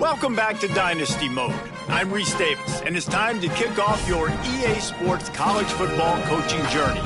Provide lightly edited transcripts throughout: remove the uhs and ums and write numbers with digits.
Welcome back to Dynasty Mode. I'm Reese Davis, and it's time to kick off your EA Sports college football coaching journey.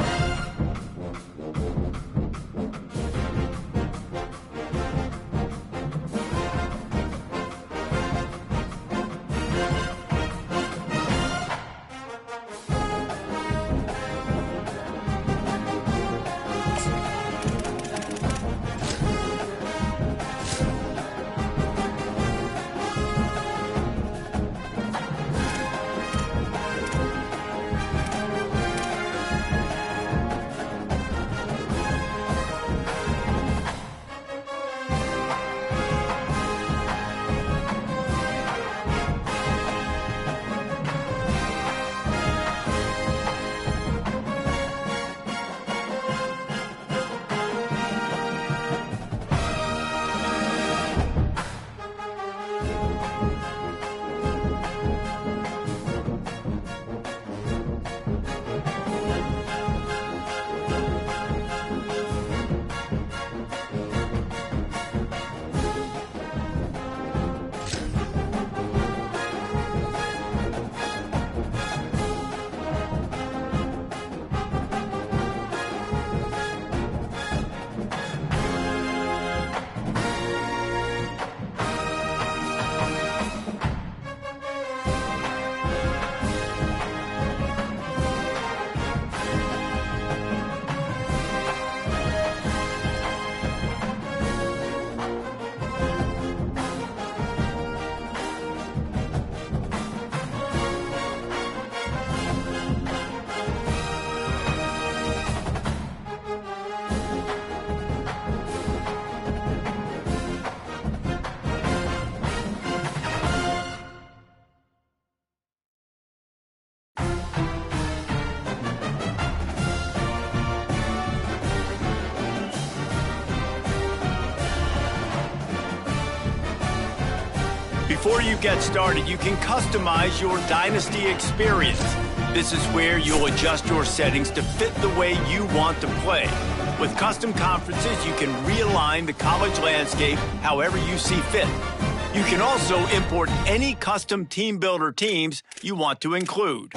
Before you get started, you can customize your Dynasty experience. This is where you'll adjust your settings to fit the way you want to play. With custom conferences, you can realign the college landscape however you see fit. You can also import any custom team builder teams you want to include.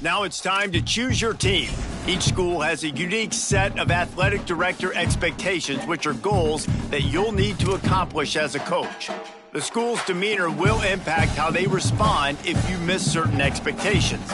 Now it's time to choose your team. Each school has a unique set of athletic director expectations, which are goals that you'll need to accomplish as a coach. The school's demeanor will impact how they respond if you miss certain expectations.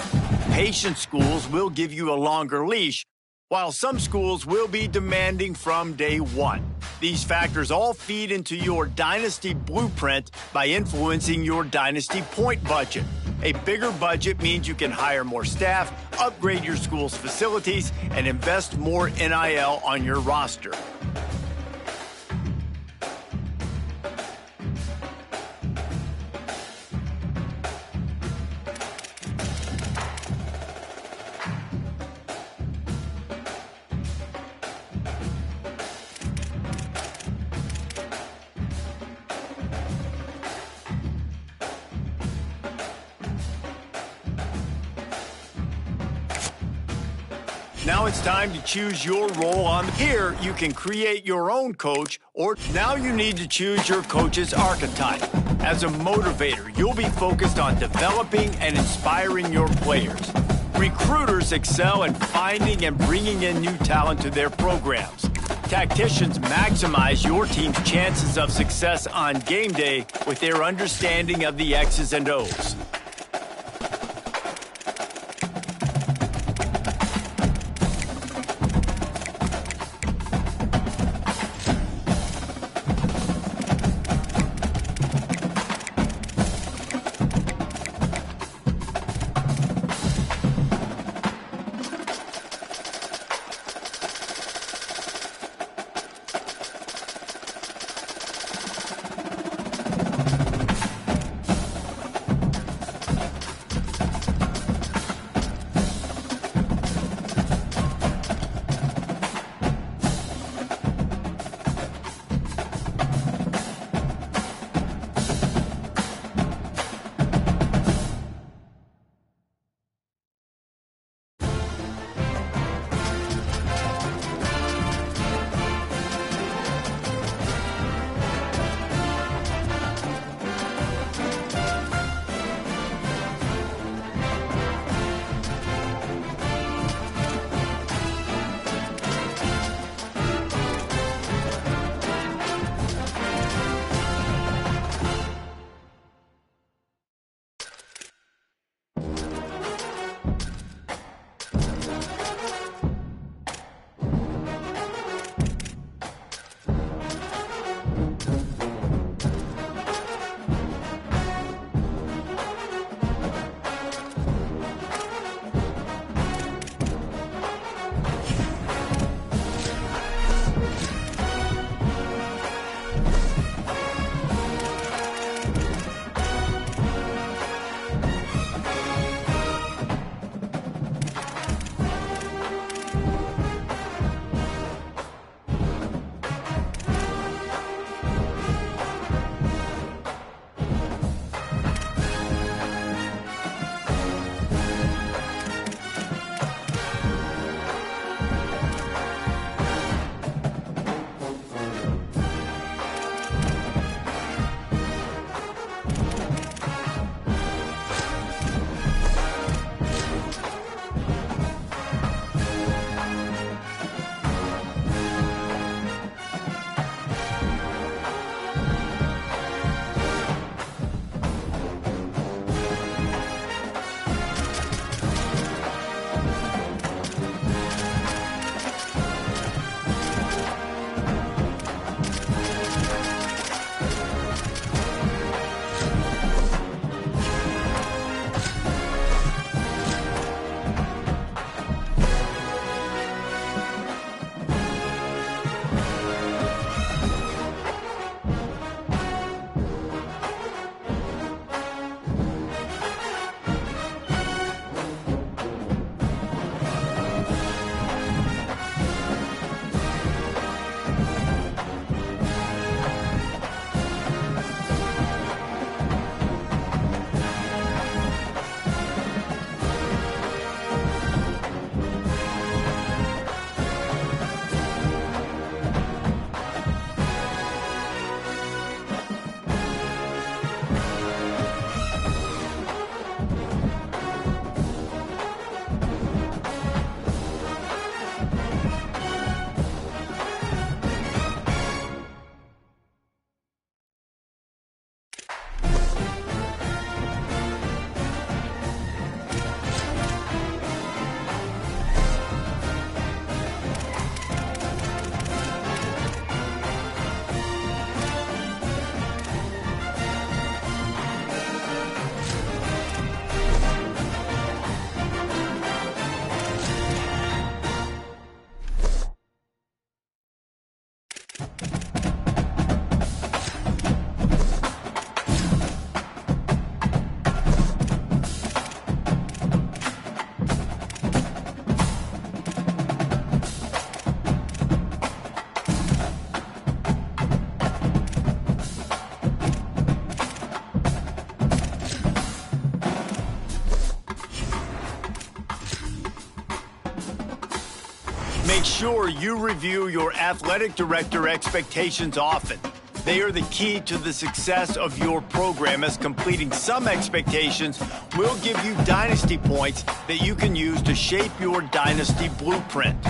Patient schools will give you a longer leash, while some schools will be demanding from day one. These factors all feed into your dynasty blueprint by influencing your dynasty point budget. A bigger budget means you can hire more staff, upgrade your school's facilities, and invest more NIL on your roster. Now it's time to choose your role on here. You can create your own coach, or now you need to choose your coach's archetype. As a motivator, you'll be focused on developing and inspiring your players. Recruiters excel in finding and bringing in new talent to their programs. Tacticians maximize your team's chances of success on game day with their understanding of the X's and O's. Make sure you review your athletic director expectations often. They are the key to the success of your program, as completing some expectations will give you dynasty points that you can use to shape your dynasty blueprint.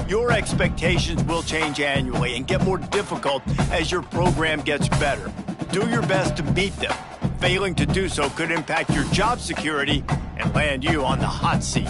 Your expectations will change annually and get more difficult as your program gets better. Do your best to meet them. Failing to do so could impact your job security and land you on the hot seat.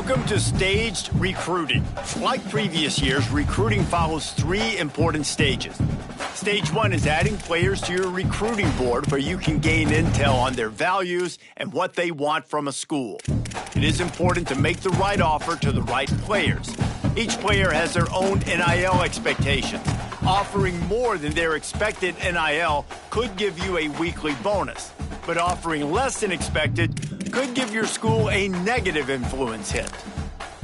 Welcome to staged recruiting. Like previous years, recruiting follows 3 important stages. Stage 1 is adding players to your recruiting board where you can gain intel on their values and what they want from a school. It is important to make the right offer to the right players. Each player has their own NIL expectations. Offering more than their expected NIL could give you a weekly bonus, but offering less than expected could give your school a negative influence hit.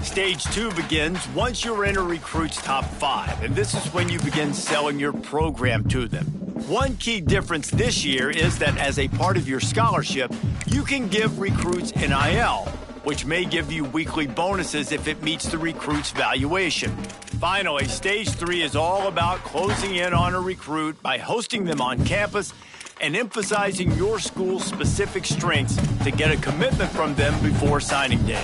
Stage 2 begins once you're in a recruit's top 5, and this is when you begin selling your program to them. One key difference this year is that as a part of your scholarship, you can give recruits NIL, which may give you weekly bonuses if it meets the recruit's valuation. Finally, Stage 3 is all about closing in on a recruit by hosting them on campus and emphasizing your school's specific strengths to get a commitment from them before signing day.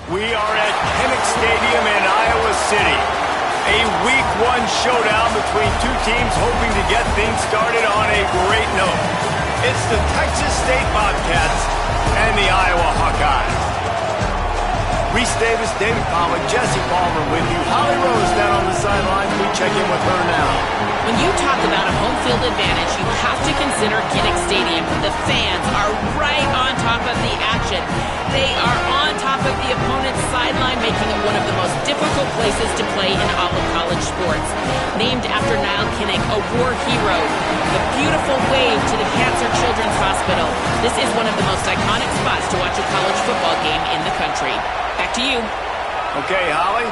We are at Kinnick Stadium in Iowa City. A Week 1 showdown between two teams hoping to get things started on a great note. It's the Texas State Bobcats and the Iowa Hawkeyes. Reese Davis, David Pollack, Jesse Palmer with you. Holly Rose down on the sidelines. We check in with her now. When you talk about a home field advantage, you have to consider Kinnick Stadium. The fans are right on top of the action. They are on top of the opponent's sideline, making it one of the most difficult places to play in all of college sports. Named after Niall Kinnick, a war hero, the beautiful wave to the Cancer Children's Hospital. This is one of the most iconic spots to watch a college football game in the country. Back to you. Okay, Holly.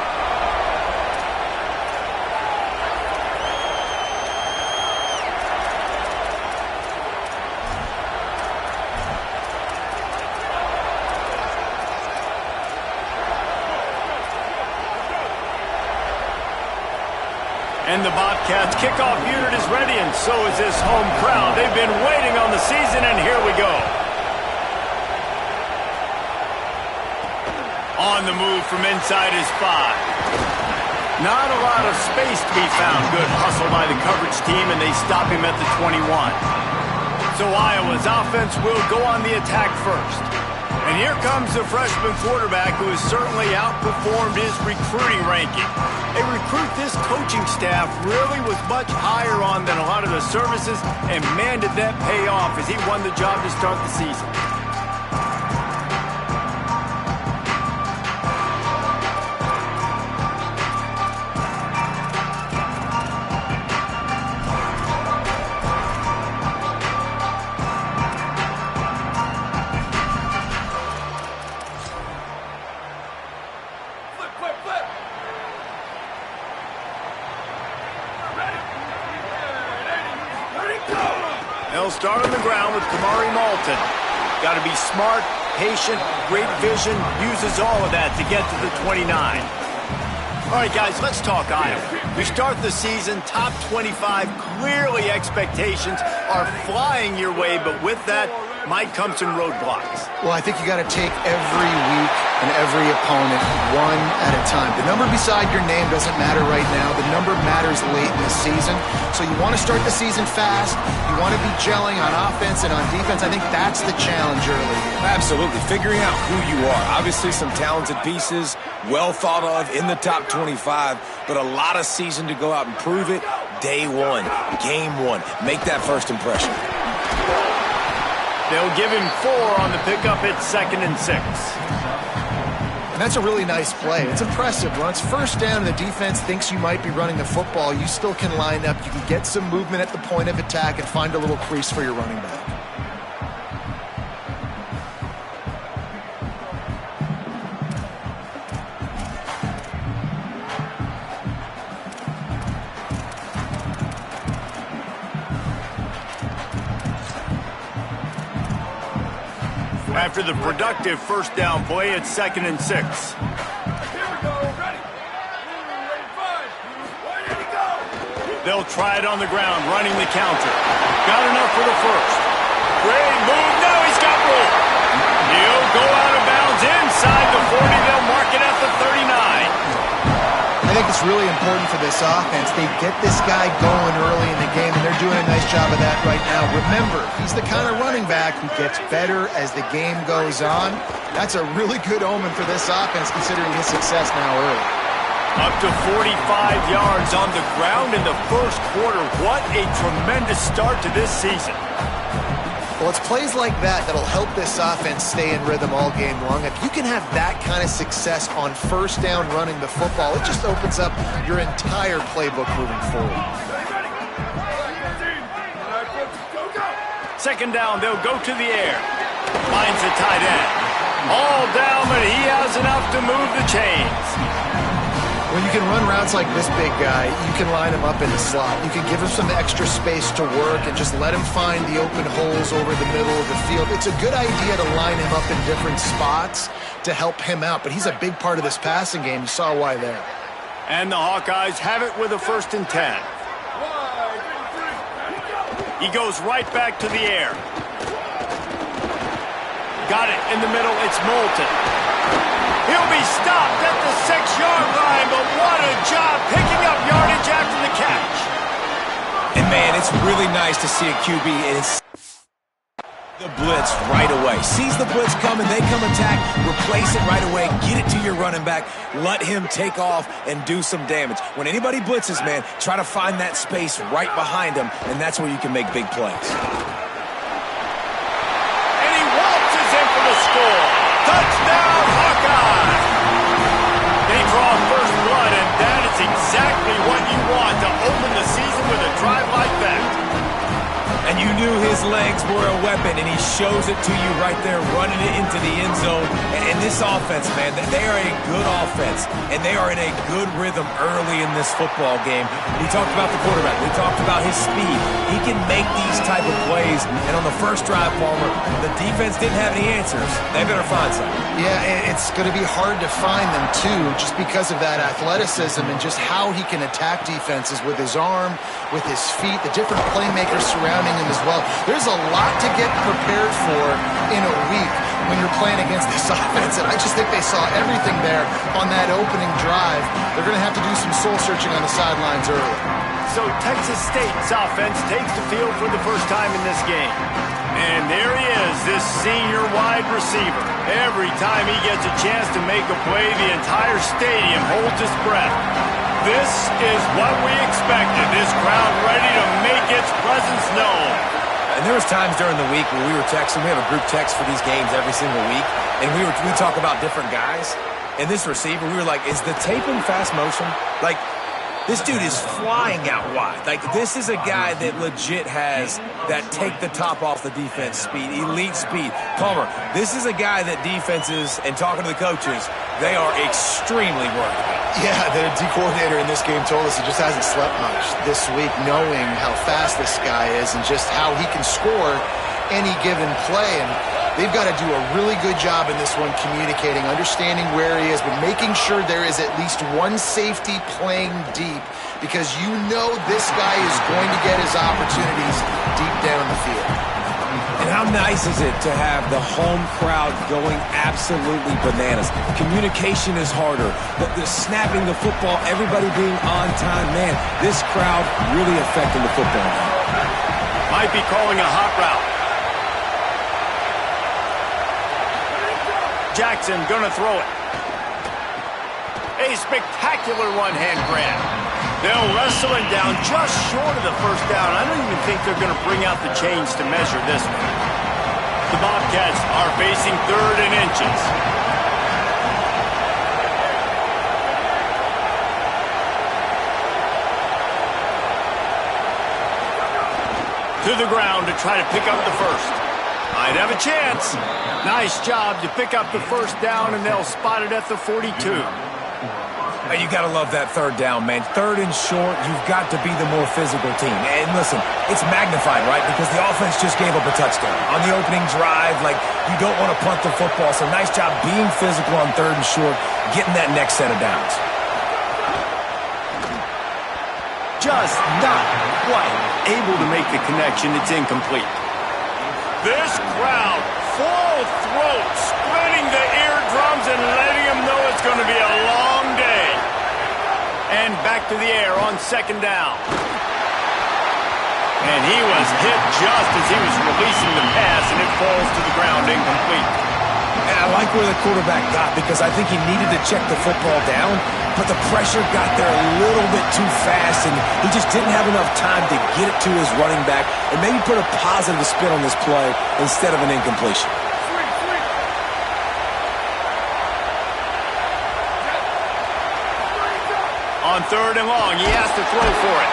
And the Bobcats kickoff unit is ready, and so is this home crowd. They've been waiting on the season, and here we go. On the move from inside his 5. Not a lot of space to be found. Good hustle by the coverage team, and they stop him at the 21. So Iowa's offense will go on the attack first. And here comes the freshman quarterback who has certainly outperformed his recruiting ranking. A recruit this coaching staff really was much higher on than a lot of the services, and man, did that pay off as he won the job to start the season. They'll start on the ground with Kamari Malton. Got to be smart, patient, great vision, uses all of that to get to the 29. All right, guys, let's talk Iowa. We start the season top 25. Clearly expectations are flying your way, but with that might come some roadblocks. Well, I think you got to take every week and every opponent one at a time. The number beside your name doesn't matter right now. The number matters late in the season. So you want to start the season fast. You want to be gelling on offense and on defense. I think that's the challenge early. Absolutely. Figuring out who you are. Obviously some talented pieces, well thought of in the top 25, but a lot of season to go out and prove it. Day one, game one. Make that first impression. They'll give him 4 on the pickup. It's 2nd and 6. And that's a really nice play. It's impressive. When it's first down and the defense thinks you might be running the football, you still can line up. You can get some movement at the point of attack and find a little crease for your running back. After the productive first down play, it's 2nd and 6. Here we go. Ready. They'll try it on the ground, running the counter. Got enough for the first. Great move. Now he's got room. He'll go out of bounds inside the 40. They'll mark it at the 39. I think it's really important for this offense. They get this guy going early in the game, and they're doing a nice job of that right now. Remember, he's the kind of running back who gets better as the game goes on. That's a really good omen for this offense, considering his success now early. Up to 45 yards on the ground in the first quarter. What a tremendous start to this season. Well, it's plays like that that'll help this offense stay in rhythm all game long. If you can have that kind of success on first down running the football, it just opens up your entire playbook moving forward. Second down, they'll go to the air. Finds the tight end. All down, but he has enough to move the chains. When you can run routes like this big guy, you can line him up in the slot. You can give him some extra space to work and just let him find the open holes over the middle of the field. It's a good idea to line him up in different spots to help him out, but he's a big part of this passing game. You saw why there. And the Hawkeyes have it with a 1st and 10. He goes right back to the air. Got it in the middle. It's Moulton. He'll be stopped at the 6-yard line, but what a job picking up yardage after the catch. And, man, it's really nice to see a QB and the blitz right away. Sees the blitz coming, they come attack, replace it right away, get it to your running back, let him take off and do some damage. When anybody blitzes, man, try to find that space right behind him, and that's where you can make big plays. And he waltzes in for the score. Touchdown, Hawkeye! They draw first blood, and that is exactly what you want to open the season with a drive like that. And you knew his legs were a weapon, and he shows it to you right there, running it into the end zone. And this offense, man, they are a good offense, and they are in a good rhythm early in this football game. We talked about the quarterback. We talked about his speed. He can make these type of plays. And on the first drive, Palmer, the defense didn't have any answers. They better find something. Yeah, it's going to be hard to find them, too, just because of that athleticism and just how he can attack defenses with his arm, with his feet, the different playmakers surrounding him as well. There's a lot to get prepared for in a week when you're playing against this offense, and I just think they saw everything there on that opening drive. They're going to have to do some soul-searching on the sidelines early. So Texas State's offense takes the field for the first time in this game. And there he is, this senior wide receiver. Every time he gets a chance to make a play, the entire stadium holds its breath. This is what we expected. This crowd ready to make its presence known. And there was times during the week when we were texting. We have a group text for these games every single week. And we talk about different guys. And this receiver, we were like, is the tape in fast motion? Like, this dude is flying out wide. Like, this is a guy that legit has that take the top off the defense speed, elite speed. Palmer, this is a guy that defenses, and talking to the coaches, they are extremely worried about. Yeah, the D coordinator in this game told us he just hasn't slept much this week, knowing how fast this guy is and just how he can score any given play. And they've got to do a really good job in this one communicating, understanding where he is, but making sure there is at least one safety playing deep, because you know this guy is going to get his opportunities deep down the field. And how nice is it to have the home crowd going absolutely bananas? Communication is harder. The snapping the football, everybody being on time. Man, this crowd really affecting the football game. Might be calling a hot route. Jackson gonna throw it. A spectacular one-hand grab. They'll wrestle him down just short of the first down. I don't even think they're gonna bring out the chains to measure this one. The Bobcats are facing 3rd and inches. To the ground to try to pick up the first. Might have a chance. Nice job to pick up the first down, and they'll spot it at the 42. Hey, you got to love that third down, man. Third and short, you've got to be the more physical team. And listen, it's magnified, right? Because the offense just gave up a touchdown. On the opening drive, like, you don't want to punt the football. So nice job being physical on third and short, getting that next set of downs. Just not quite able to make the connection. It's incomplete. This crowd, full throat, splitting the eardrums and letting them know it's going to be a long day. And back to the air on second down. And he was hit just as he was releasing the pass, and it falls to the ground incomplete. And I like where the quarterback got, because I think he needed to check the football down, but the pressure got there a little bit too fast, and he just didn't have enough time to get it to his running back and maybe put a positive spin on this play instead of an incompletion. On third and long, he has to throw for it.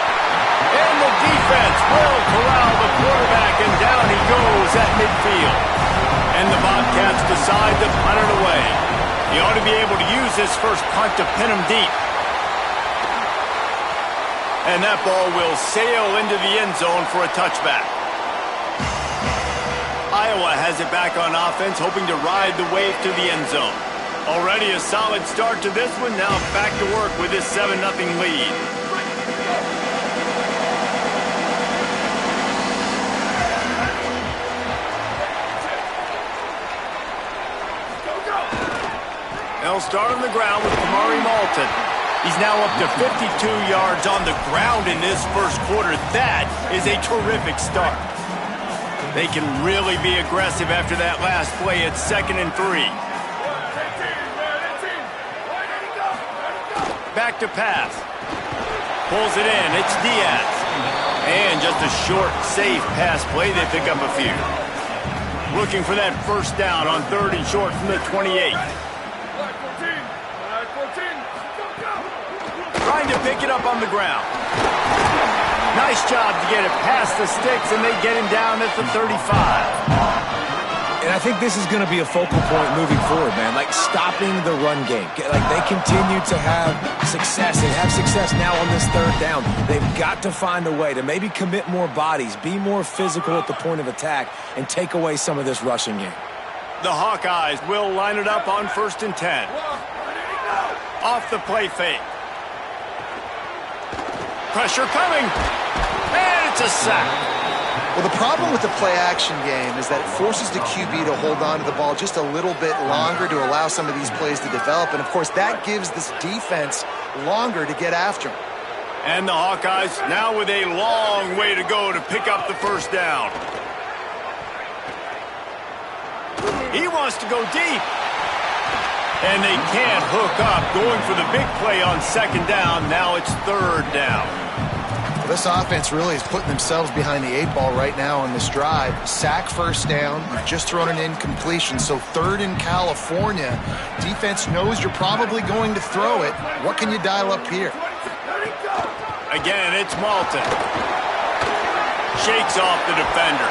And the defense will corral the quarterback, and down he goes at midfield. And the Bobcats decide to punt it away. He ought to be able to use this first punt to pin him deep. And that ball will sail into the end zone for a touchback. Iowa has it back on offense, hoping to ride the wave to the end zone. Already a solid start to this one. Now back to work with this 7-0 lead. They'll start on the ground with Kamari Malton. He's now up to 52 yards on the ground in this first quarter. That is a terrific start. They can really be aggressive after that last play at 2nd and 3. Back to pass. Pulls it in. It's Diaz. And just a short, safe pass play. They pick up a few. Looking for that first down on 3rd and short from the 28. Trying to pick it up on the ground. Nice job to get it past the sticks, and they get him down at the 35. And I think this is going to be a focal point moving forward, man. Like, stopping the run game. Like, they continue to have success. They have success now on this third down. They've got to find a way to maybe commit more bodies, be more physical at the point of attack, and take away some of this rushing game. The Hawkeyes will line it up on 1st and 10. Off the play fake. Pressure coming. And it's a sack. Well, the problem with the play-action game is that it forces the QB to hold on to the ball just a little bit longer to allow some of these plays to develop. And, of course, that gives this defense longer to get after him. And the Hawkeyes now with a long way to go to pick up the first down. He wants to go deep. And they can't hook up. Going for the big play on 2nd down. Now it's 3rd down. Well, this offense really is putting themselves behind the 8 ball right now on this drive. Sack first down. You've just thrown an incompletion. So 3rd in California. Defense knows you're probably going to throw it. What can you dial up here? Again, it's Malton. Shakes off the defender.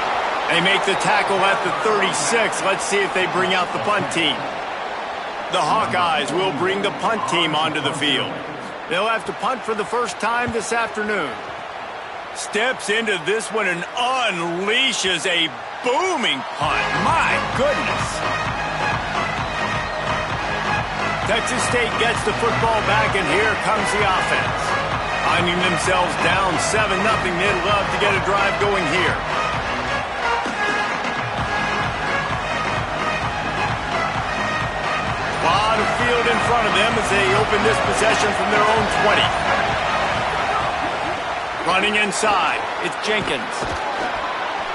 They make the tackle at the 36. Let's see if they bring out the punt team. The Hawkeyes will bring the punt team onto the field. They'll have to punt for the first time this afternoon. Steps into this one and unleashes a booming punt. My goodness. Texas State gets the football back, and here comes the offense. Finding themselves down 7-0, they'd love to get a drive going here. A lot of field in front of them as they open this possession from their own 20. Running inside, it's Jenkins.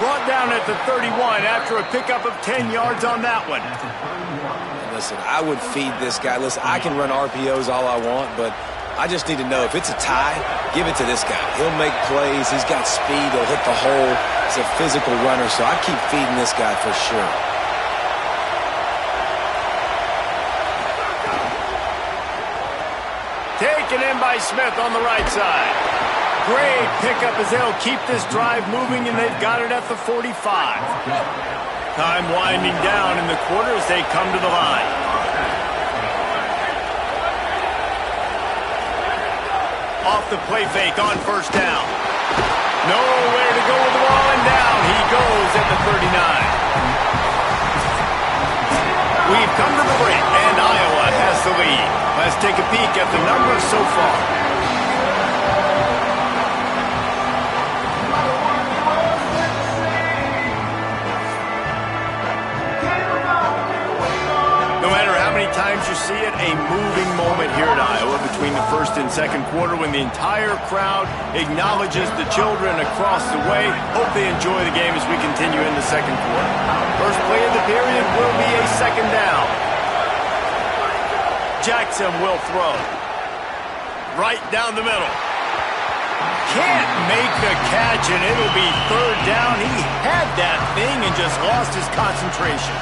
Brought down at the 31 after a pickup of 10 yards on that one. Listen, I would feed this guy. Listen, I can run RPOs all I want, but I just need to know if it's a tie, give it to this guy. He'll make plays. He's got speed. He'll hit the hole. He's a physical runner, so I keep feeding this guy for sure. Taken in by Smith on the right side. Great pickup as they'll keep this drive moving, and they've got it at the 45. Time winding down in the quarter as they come to the line. Off the play fake on first down. Nowhere to go with the ball, and down he goes at the 39. We've come to the break, and Iowa has the lead. Let's take a peek at the numbers so far. No matter how many times you see it, a moving moment here at Iowa between the first and second quarter when the entire crowd acknowledges the children across the way. Hope they enjoy the game as we continue in the second quarter. First play of the period will be a second down. Jackson will throw. Right down the middle. Can't make the catch, and it'll be third down. He had that thing and just lost his concentration.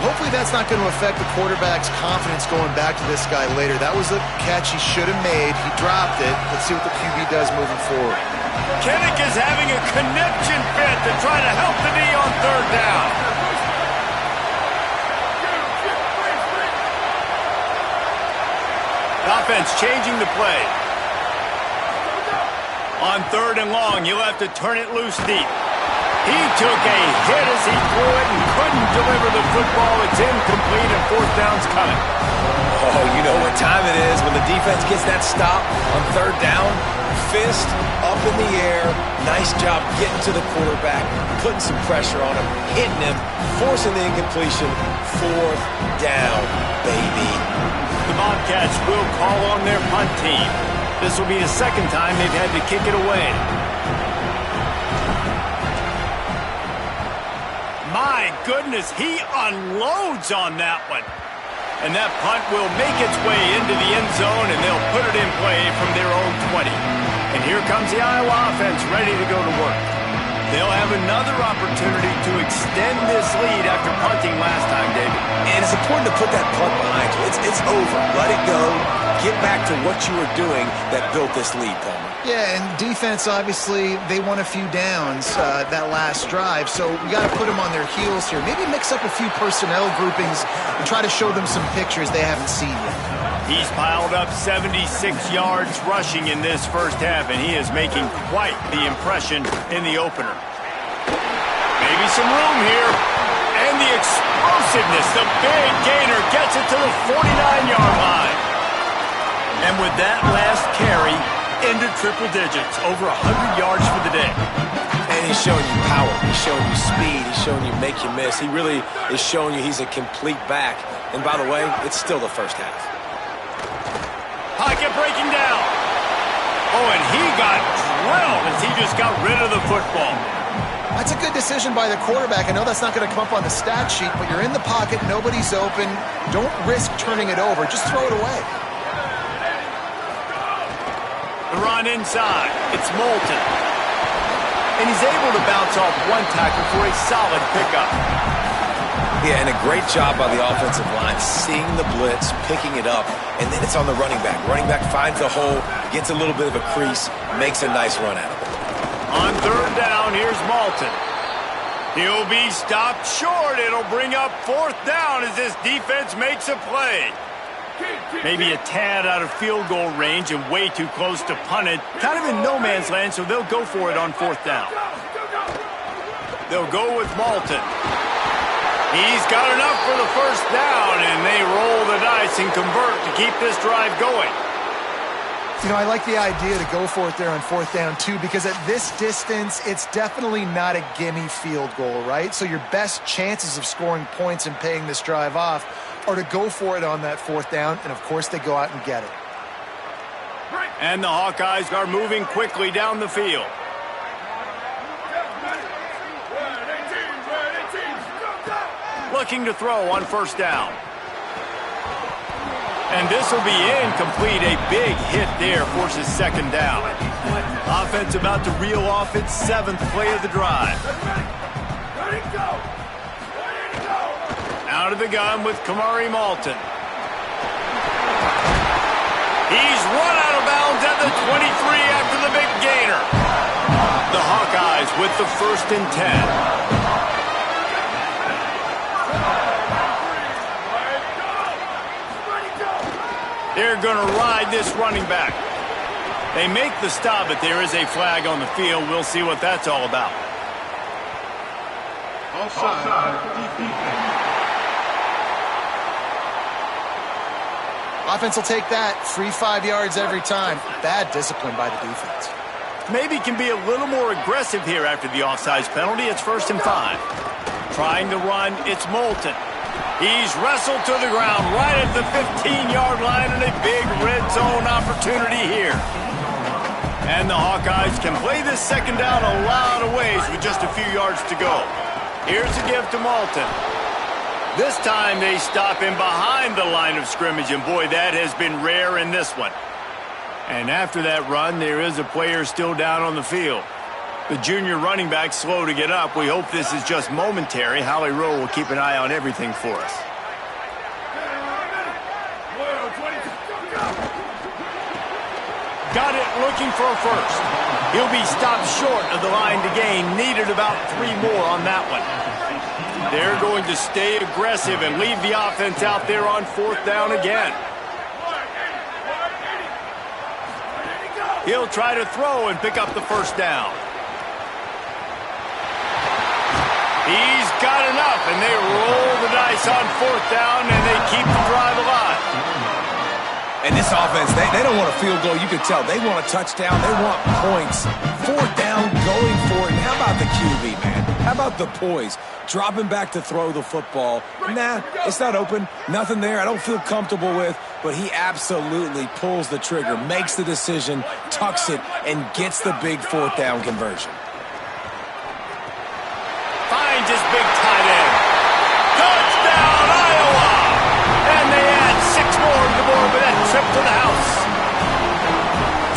Hopefully that's not going to affect the quarterback's confidence going back to this guy later. That was a catch he should have made. He dropped it. Let's see what the QB does moving forward. Kinnick is having a connection fit to try to help the D on third down. The offense changing the play. On third and long, you'll have to turn it loose deep. He took a hit as he threw it and couldn't deliver the football. It's incomplete and fourth down's coming. Oh, you know what time it is when the defense gets that stop on third down. Fist up in the air. Nice job getting to the quarterback, putting some pressure on him, hitting him, forcing the incompletion. Fourth down, baby. The Bobcats will call on their punt team. This will be the second time they've had to kick it away. My goodness, he unloads on that one. And that punt will make its way into the end zone, and they'll put it in play from their own 20. And here comes the Iowa offense ready to go to work. They'll have another opportunity to extend this lead after punting last time, David. And it's important to put that punt behind you. It's over. Let it go. Get back to what you were doing that built this lead, Palmer. Yeah, and defense, obviously, they won a few downs that last drive, so we got to put them on their heels here. Maybe mix up a few personnel groupings and try to show them some pictures they haven't seen yet. He's piled up 76 yards rushing in this first half, and he is making quite the impression in the opener. Maybe some room here. And the explosiveness, the big gainer gets it to the 49-yard line. And with that last carry, into triple digits, over 100 yards for the day. And he's showing you power. He's showing you speed. He's showing you make you miss. He really is showing you he's a complete back. And by the way, it's still the first half. Pocket breaking down. Oh, and he got drilled as he just got rid of the football. That's a good decision by the quarterback. I know that's not going to come up on the stat sheet, but you're in the pocket, nobody's open. Don't risk turning it over. Just throw it away. The run inside. It's Moulton. And he's able to bounce off one tackle for a solid pickup. Yeah, and a great job by the offensive line, seeing the blitz, picking it up, and then it's on the running back. Running back finds a hole, gets a little bit of a crease, makes a nice run out of it. On third down, here's Moulton. He'll be stopped short. It'll bring up fourth down as this defense makes a play. Maybe a tad out of field goal range and way too close to punt it. Kind of in no man's land, so they'll go for it on fourth down. They'll go with Moulton. He's got enough for the first down, and they roll the dice and convert to keep this drive going. You know, I like the idea to go for it there on fourth down, too, because at this distance, it's definitely not a gimme field goal, right? So your best chances of scoring points and paying this drive off are to go for it on that fourth down, and, of course, they go out and get it. And the Hawkeyes are moving quickly down the field. Looking to throw on first down. And this will be incomplete. A big hit there forces second down. Offense about to reel off its seventh play of the drive. Out of the gun with Kamari Moulton. He's run out of bounds at the 23 after the big gainer. The Hawkeyes with the 1st and 10. They're going to ride this running back. They make the stop, but there is a flag on the field. We'll see what that's all about. Offense will take that. Free 5 yards every time. Bad discipline by the defense. Maybe can be a little more aggressive here after the offsides penalty. It's 1st and 5. Trying to run, it's Moulton. He's wrestled to the ground right at the 15-yard line, and a big red zone opportunity here. And the Hawkeyes can play this 2nd down a lot of ways with just a few yards to go. Here's a give to Moulton. This time they stop him behind the line of scrimmage, and boy, that has been rare in this one. And after that run, there is a player still down on the field. The junior running back slow to get up. We hope this is just momentary. Howie Rowe will keep an eye on everything for us. Got it, looking for a first. He'll be stopped short of the line to gain. Needed about 3 more on that one. They're going to stay aggressive and leave the offense out there on 4th down again. He'll try to throw and pick up the 1st down. He's got enough, and they roll the dice on 4th down, and they keep the drive alive. And this offense, they don't want a field goal. You can tell. They want a touchdown. They want points. 4th down, going for it. And how about the QB, man? How about the poise? Dropping back to throw the football. Nah, it's not open. Nothing there I don't feel comfortable with. But he absolutely pulls the trigger, makes the decision, tucks it, and gets the big 4th down conversion. Finds his big tight end. Touchdown, Iowa! And they add 6 more to the board with that trip to the house.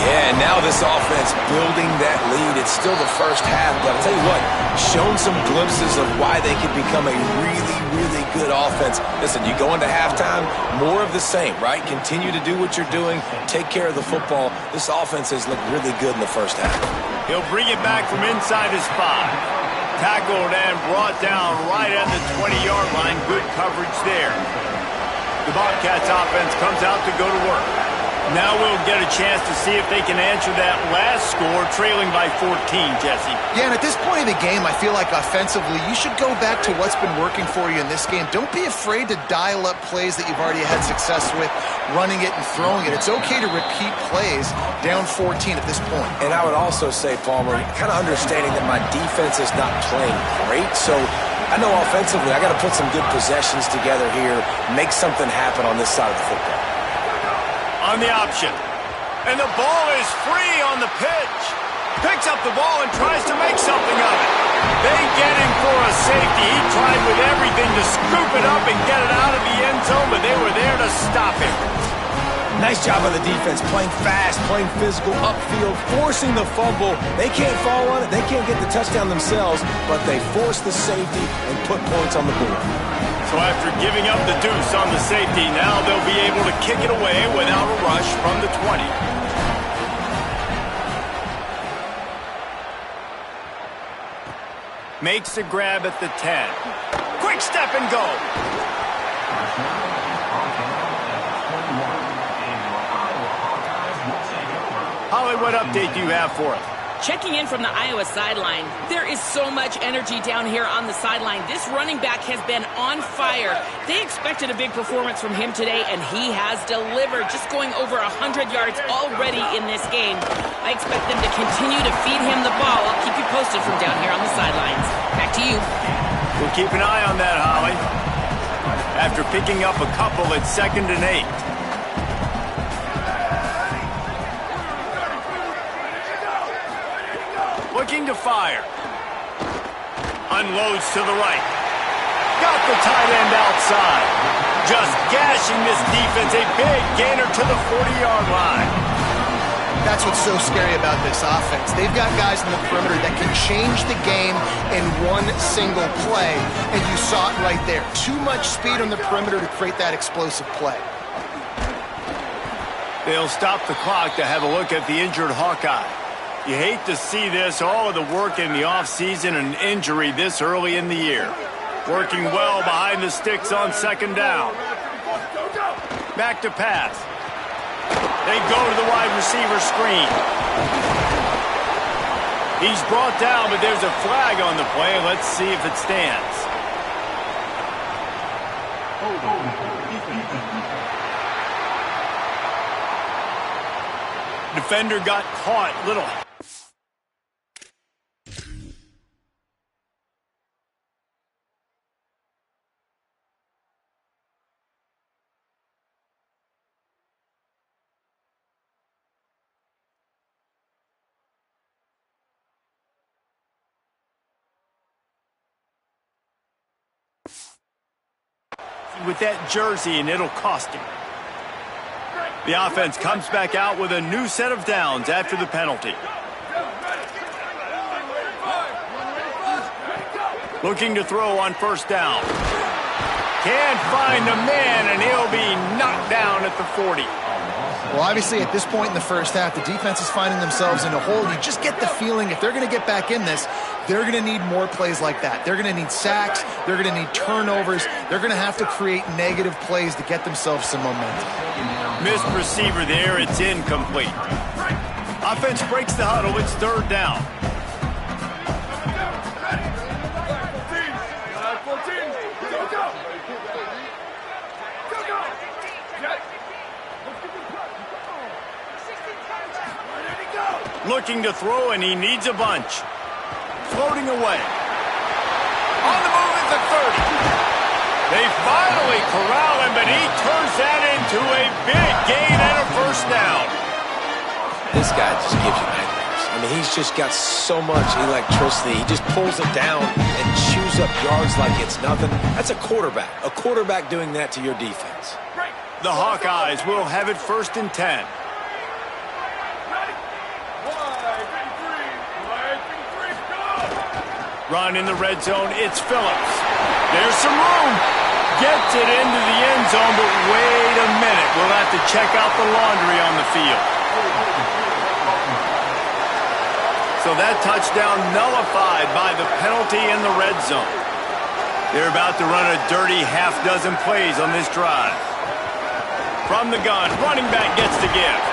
Yeah, and now this offense building that lead. It's still the first half, but I'll tell you what, shown some glimpses of why they could become a really, really good offense. Listen, you go into halftime, more of the same, right? Continue to do what you're doing, take care of the football. This offense has looked really good in the first half. He'll bring it back from inside his 5. Tackled and brought down right at the 20-yard line. Good coverage there. The Bobcats offense comes out to go to work. Now we'll get a chance to see if they can answer that last score, trailing by 14, Jesse. Yeah, and at this point in the game, I feel like offensively, you should go back to what's been working for you in this game. Don't be afraid to dial up plays that you've already had success with, running it and throwing it. It's okay to repeat plays down 14 at this point. And I would also say, Palmer, kind of understanding that my defense is not playing great, so I know offensively I got to put some good possessions together here, make something happen on this side of the football. On the option. And the ball is free on the pitch. Picks up the ball and tries to make something of it. They get him for a safety. He tried with everything to scoop it up and get it out of the end zone, but they were there to stop him. Nice job on the defense, playing fast, playing physical, upfield, forcing the fumble. They can't fall on it. They can't get the touchdown themselves, but they force the safety and put points on the board. So after giving up the deuce on the safety, now they'll be able to kick it away without a rush from the 20. Makes a grab at the 10. Quick step and go. Holly, what update do you have for us? Checking in from the Iowa sideline, there is so much energy down here on the sideline. This running back has been on fire. They expected a big performance from him today, and he has delivered, just going over 100 yards already in this game. I expect them to continue to feed him the ball. I'll keep you posted from down here on the sidelines. Back to you. We'll keep an eye on that, Holly. After picking up a couple at 2nd and 8. Looking to fire. Unloads to the right. Got the tight end outside. Just gashing this defense. A big gainer to the 40-yard line. That's what's so scary about this offense. They've got guys in the perimeter that can change the game in one single play, and you saw it right there. Too much speed on the perimeter to create that explosive play. They'll stop the clock to have a look at the injured Hawkeye. You hate to see this, all of the work in the offseason and injury this early in the year. Working well behind the sticks on second down. Back to pass. They go to the wide receiver screen. He's brought down, but there's a flag on the play. Let's see if it stands. Defender got caught. Little. With that jersey, and it'll cost him. The offense comes back out with a new set of downs after the penalty. Looking to throw on first down. Can't find a man, and he'll be knocked down at the 40. Well, obviously, at this point in the first half, the defense is finding themselves in a hole. You just get the feeling if they're going to get back in this, they're going to need more plays like that. They're going to need sacks. They're going to need turnovers. They're going to have to create negative plays to get themselves some momentum. Missed receiver there. It's incomplete. Offense breaks the huddle. It's third down. Looking to throw, and he needs a bunch. Floating away. On the move at the 30. They finally corral him, but he turns that into a big gain and a first down. This guy just gives you nightmares. I mean, he's just got so much electricity. He just pulls it down and chews up yards like it's nothing. That's a quarterback. A quarterback doing that to your defense. The Hawkeyes will have it first and 10. Run in the red zone. It's Phillips. There's some room. Gets it into the end zone, but wait a minute. We'll have to check out the laundry on the field. So that touchdown nullified by the penalty in the red zone. They're about to run a dirty half-dozen plays on this drive. From the gun, running back gets the gift.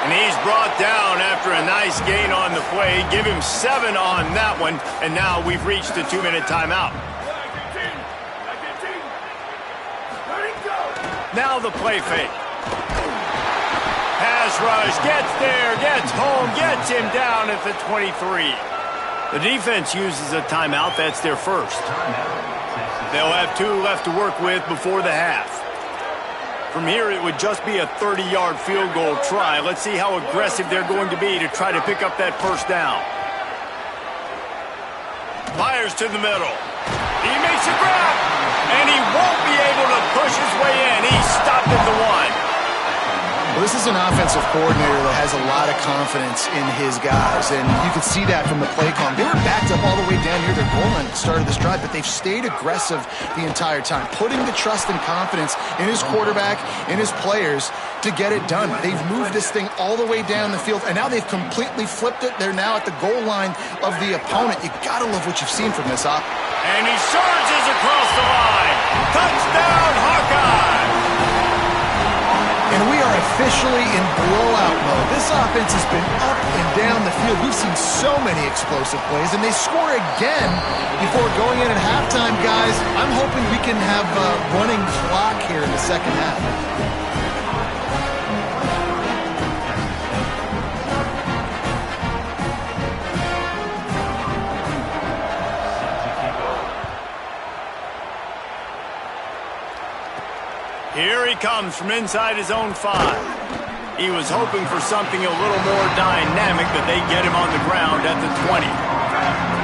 And he's brought down after a nice gain on the play. Give him 7 on that one. And now we've reached a 2-minute timeout. Now the play fake. Pass rush, gets there, gets home, gets him down at the 23. The defense uses a timeout. That's their first. They'll have 2 left to work with before the half. From here, it would just be a 30-yard field goal try. Let's see how aggressive they're going to be to try to pick up that first down. Fires to the middle. He makes a grab, and he won't be able to push his way in. He's stopped at the 1. Well, this is an offensive coordinator that has a lot of confidence in his guys, and you can see that from the play call. They were backed up all the way down near their goal line at the start of this drive, but they've stayed aggressive the entire time, putting the trust and confidence in his quarterback, in his players, to get it done. They've moved this thing all the way down the field, and now they've completely flipped it. They're now at the goal line of the opponent. You gotta love what you've seen from this op. And he surges across the line. Touchdown, Hawkeye! And we are officially in blowout mode. This offense has been up and down the field. We've seen so many explosive plays, and they score again before going in at halftime, guys. I'm hoping we can have a running clock here in the second half. Here he comes from inside his own 5. He was hoping for something a little more dynamic, but they get him on the ground at the 20.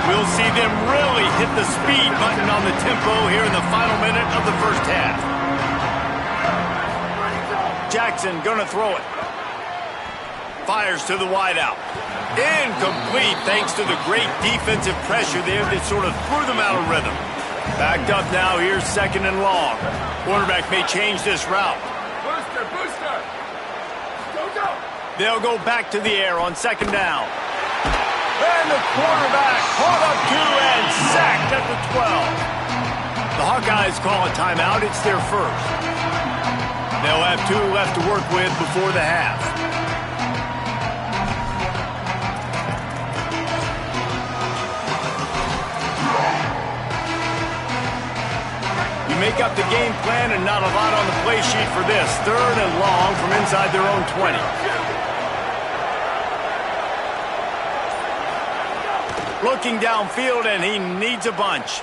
We'll see them really hit the speed button on the tempo here in the final minute of the first half. Jackson gonna throw it. Fires to the wideout. Incomplete thanks to the great defensive pressure there that sort of threw them out of rhythm. Backed up now, here's second and long. Quarterback may change this route. Booster! Go! They'll go back to the air on second down. And the quarterback caught up to and sacked at the 12. The Hawkeyes call a timeout. It's their first. They'll have 2 left to work with before the half. You make up the game plan and not a lot on the play sheet for this. 3rd and long from inside their own 20. Looking downfield, and he needs a bunch.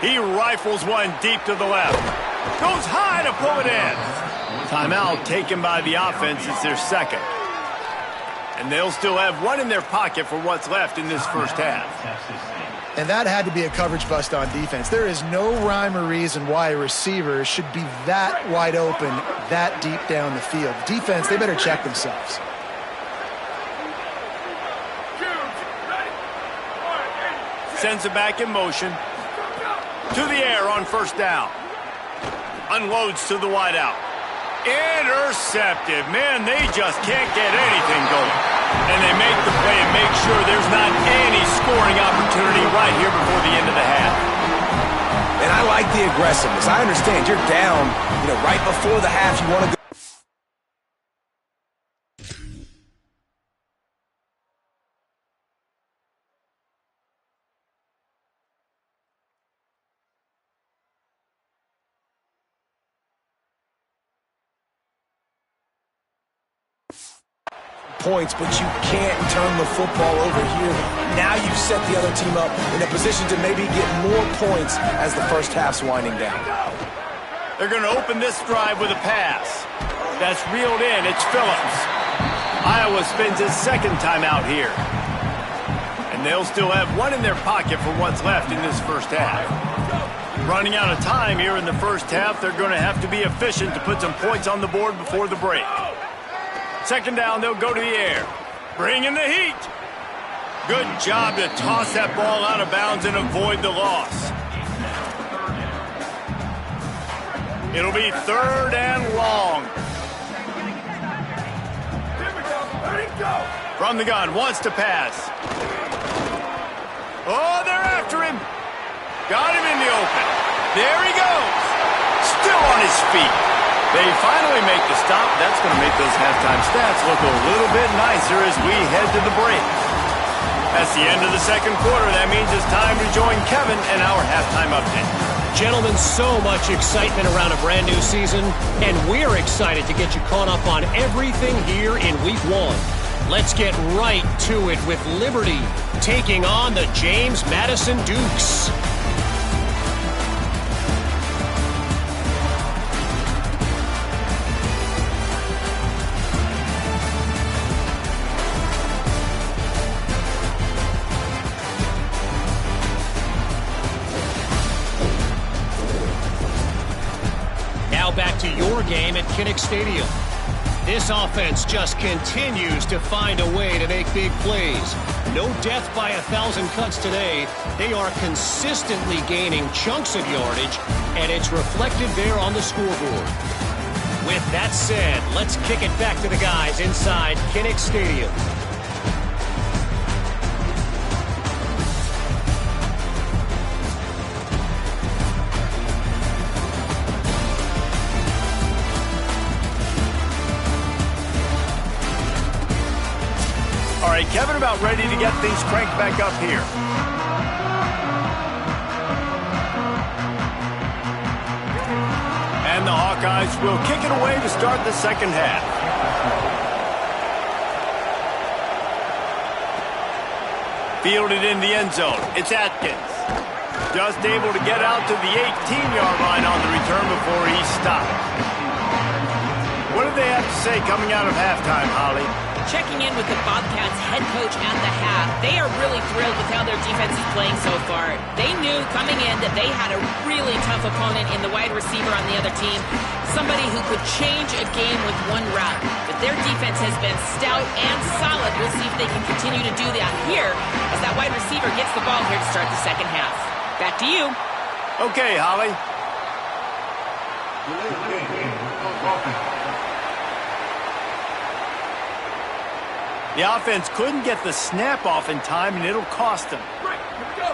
He rifles one deep to the left. Goes high to pull it in. Timeout taken by the offense. It's their second. And they'll still have one in their pocket for what's left in this first half. And that had to be a coverage bust on defense. There is no rhyme or reason why a receiver should be that wide open, that deep down the field. Defense, they better check themselves. Sends it back in motion. To the air on first down. Unloads to the wideout. Intercepted. Man, they just can't get anything going. And they make the play and make sure there's not any scoring opportunity right here before the end of the half. And I like the aggressiveness. I understand you're down, right before the half. You want to go. Points, but you can't turn the football over here. Now you've set the other team up in a position to maybe get more points as the first half's winding down. They're going to open this drive with a pass. That's reeled in. It's Phillips. Iowa spends his second timeout here. And they'll still have one in their pocket for what's left in this first half. Running out of time here in the first half, they're going to have to be efficient to put some points on the board before the break. Second down, they'll go to the air. Bring in the heat. Good job to toss that ball out of bounds and avoid the loss. It'll be 3rd and long. From the gun, wants to pass. Oh, they're after him. Got him in the open. There he goes. Still on his feet. They finally make the stop. That's going to make those halftime stats look a little bit nicer as we head to the break. That's the end of the second quarter. That means it's time to join Kevin and our halftime update. Gentlemen, so much excitement around a brand new season, and we're excited to get you caught up on everything here in Week 1. Let's get right to it with Liberty taking on the James Madison Dukes. Back to your game at Kinnick Stadium. This offense just continues to find a way to make big plays. No death by 1,000 cuts today. They are consistently gaining chunks of yardage, and it's reflected there on the scoreboard. With that said, let's kick it back to the guys inside Kinnick Stadium. All right, Kevin, about ready to get things cranked back up here. And the Hawkeyes will kick it away to start the second half. Fielded in the end zone. It's Atkins. Just able to get out to the 18-yard line on the return before he stopped. What do they have to say coming out of halftime, Holly? Checking in with the Bobcats head coach at the half, they are really thrilled with how their defense is playing so far. They knew coming in that they had a really tough opponent in the wide receiver on the other team, somebody who could change a game with one route. But their defense has been stout and solid. We'll see if they can continue to do that here as that wide receiver gets the ball here to start the second half. Back to you. Okay, Holly. The offense couldn't get the snap off in time, and it'll cost them. Right, here we go.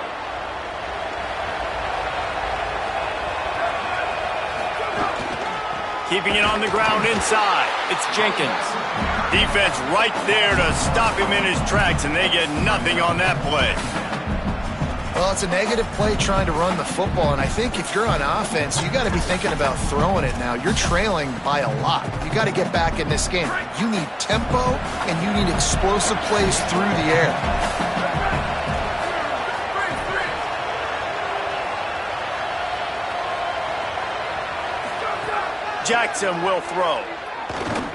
Keeping it on the ground inside. It's Jenkins. Defense right there to stop him in his tracks, and they get nothing on that play. Well, it's a negative play trying to run the football, and I think if you're on offense, you got to be thinking about throwing it now. You're trailing by a lot. You got to get back in this game. You need tempo, and you need explosive plays through the air. Jackson will throw.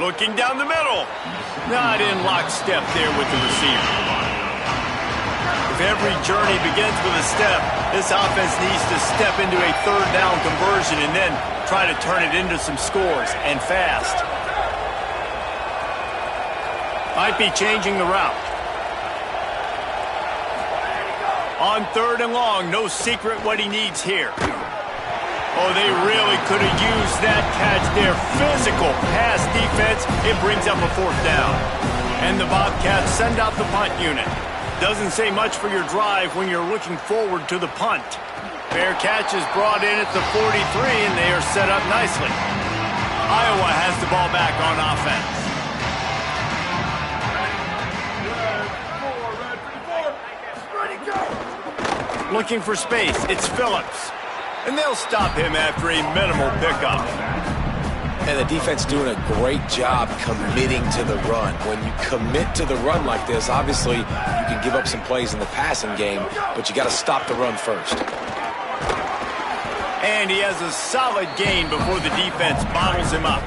Looking down the middle. Not in lockstep there with the receiver. If every journey begins with a step, this offense needs to step into a third down conversion and then try to turn it into some scores, and fast. Might be changing the route. On 3rd and long, no secret what he needs here. Oh, they really could have used that catch there. Physical pass defense. It brings up a 4th down. And the Bobcats send out the punt unit. Doesn't say much for your drive when you're looking forward to the punt. Fair catch is brought in at the 43, and they are set up nicely. Iowa has the ball back on offense. Looking for space. It's Phillips. And they'll stop him after a minimal pickup. And the defense doing a great job committing to the run. When you commit to the run like this, obviously you can give up some plays in the passing game, but you got to stop the run first. And he has a solid gain before the defense bottles him up.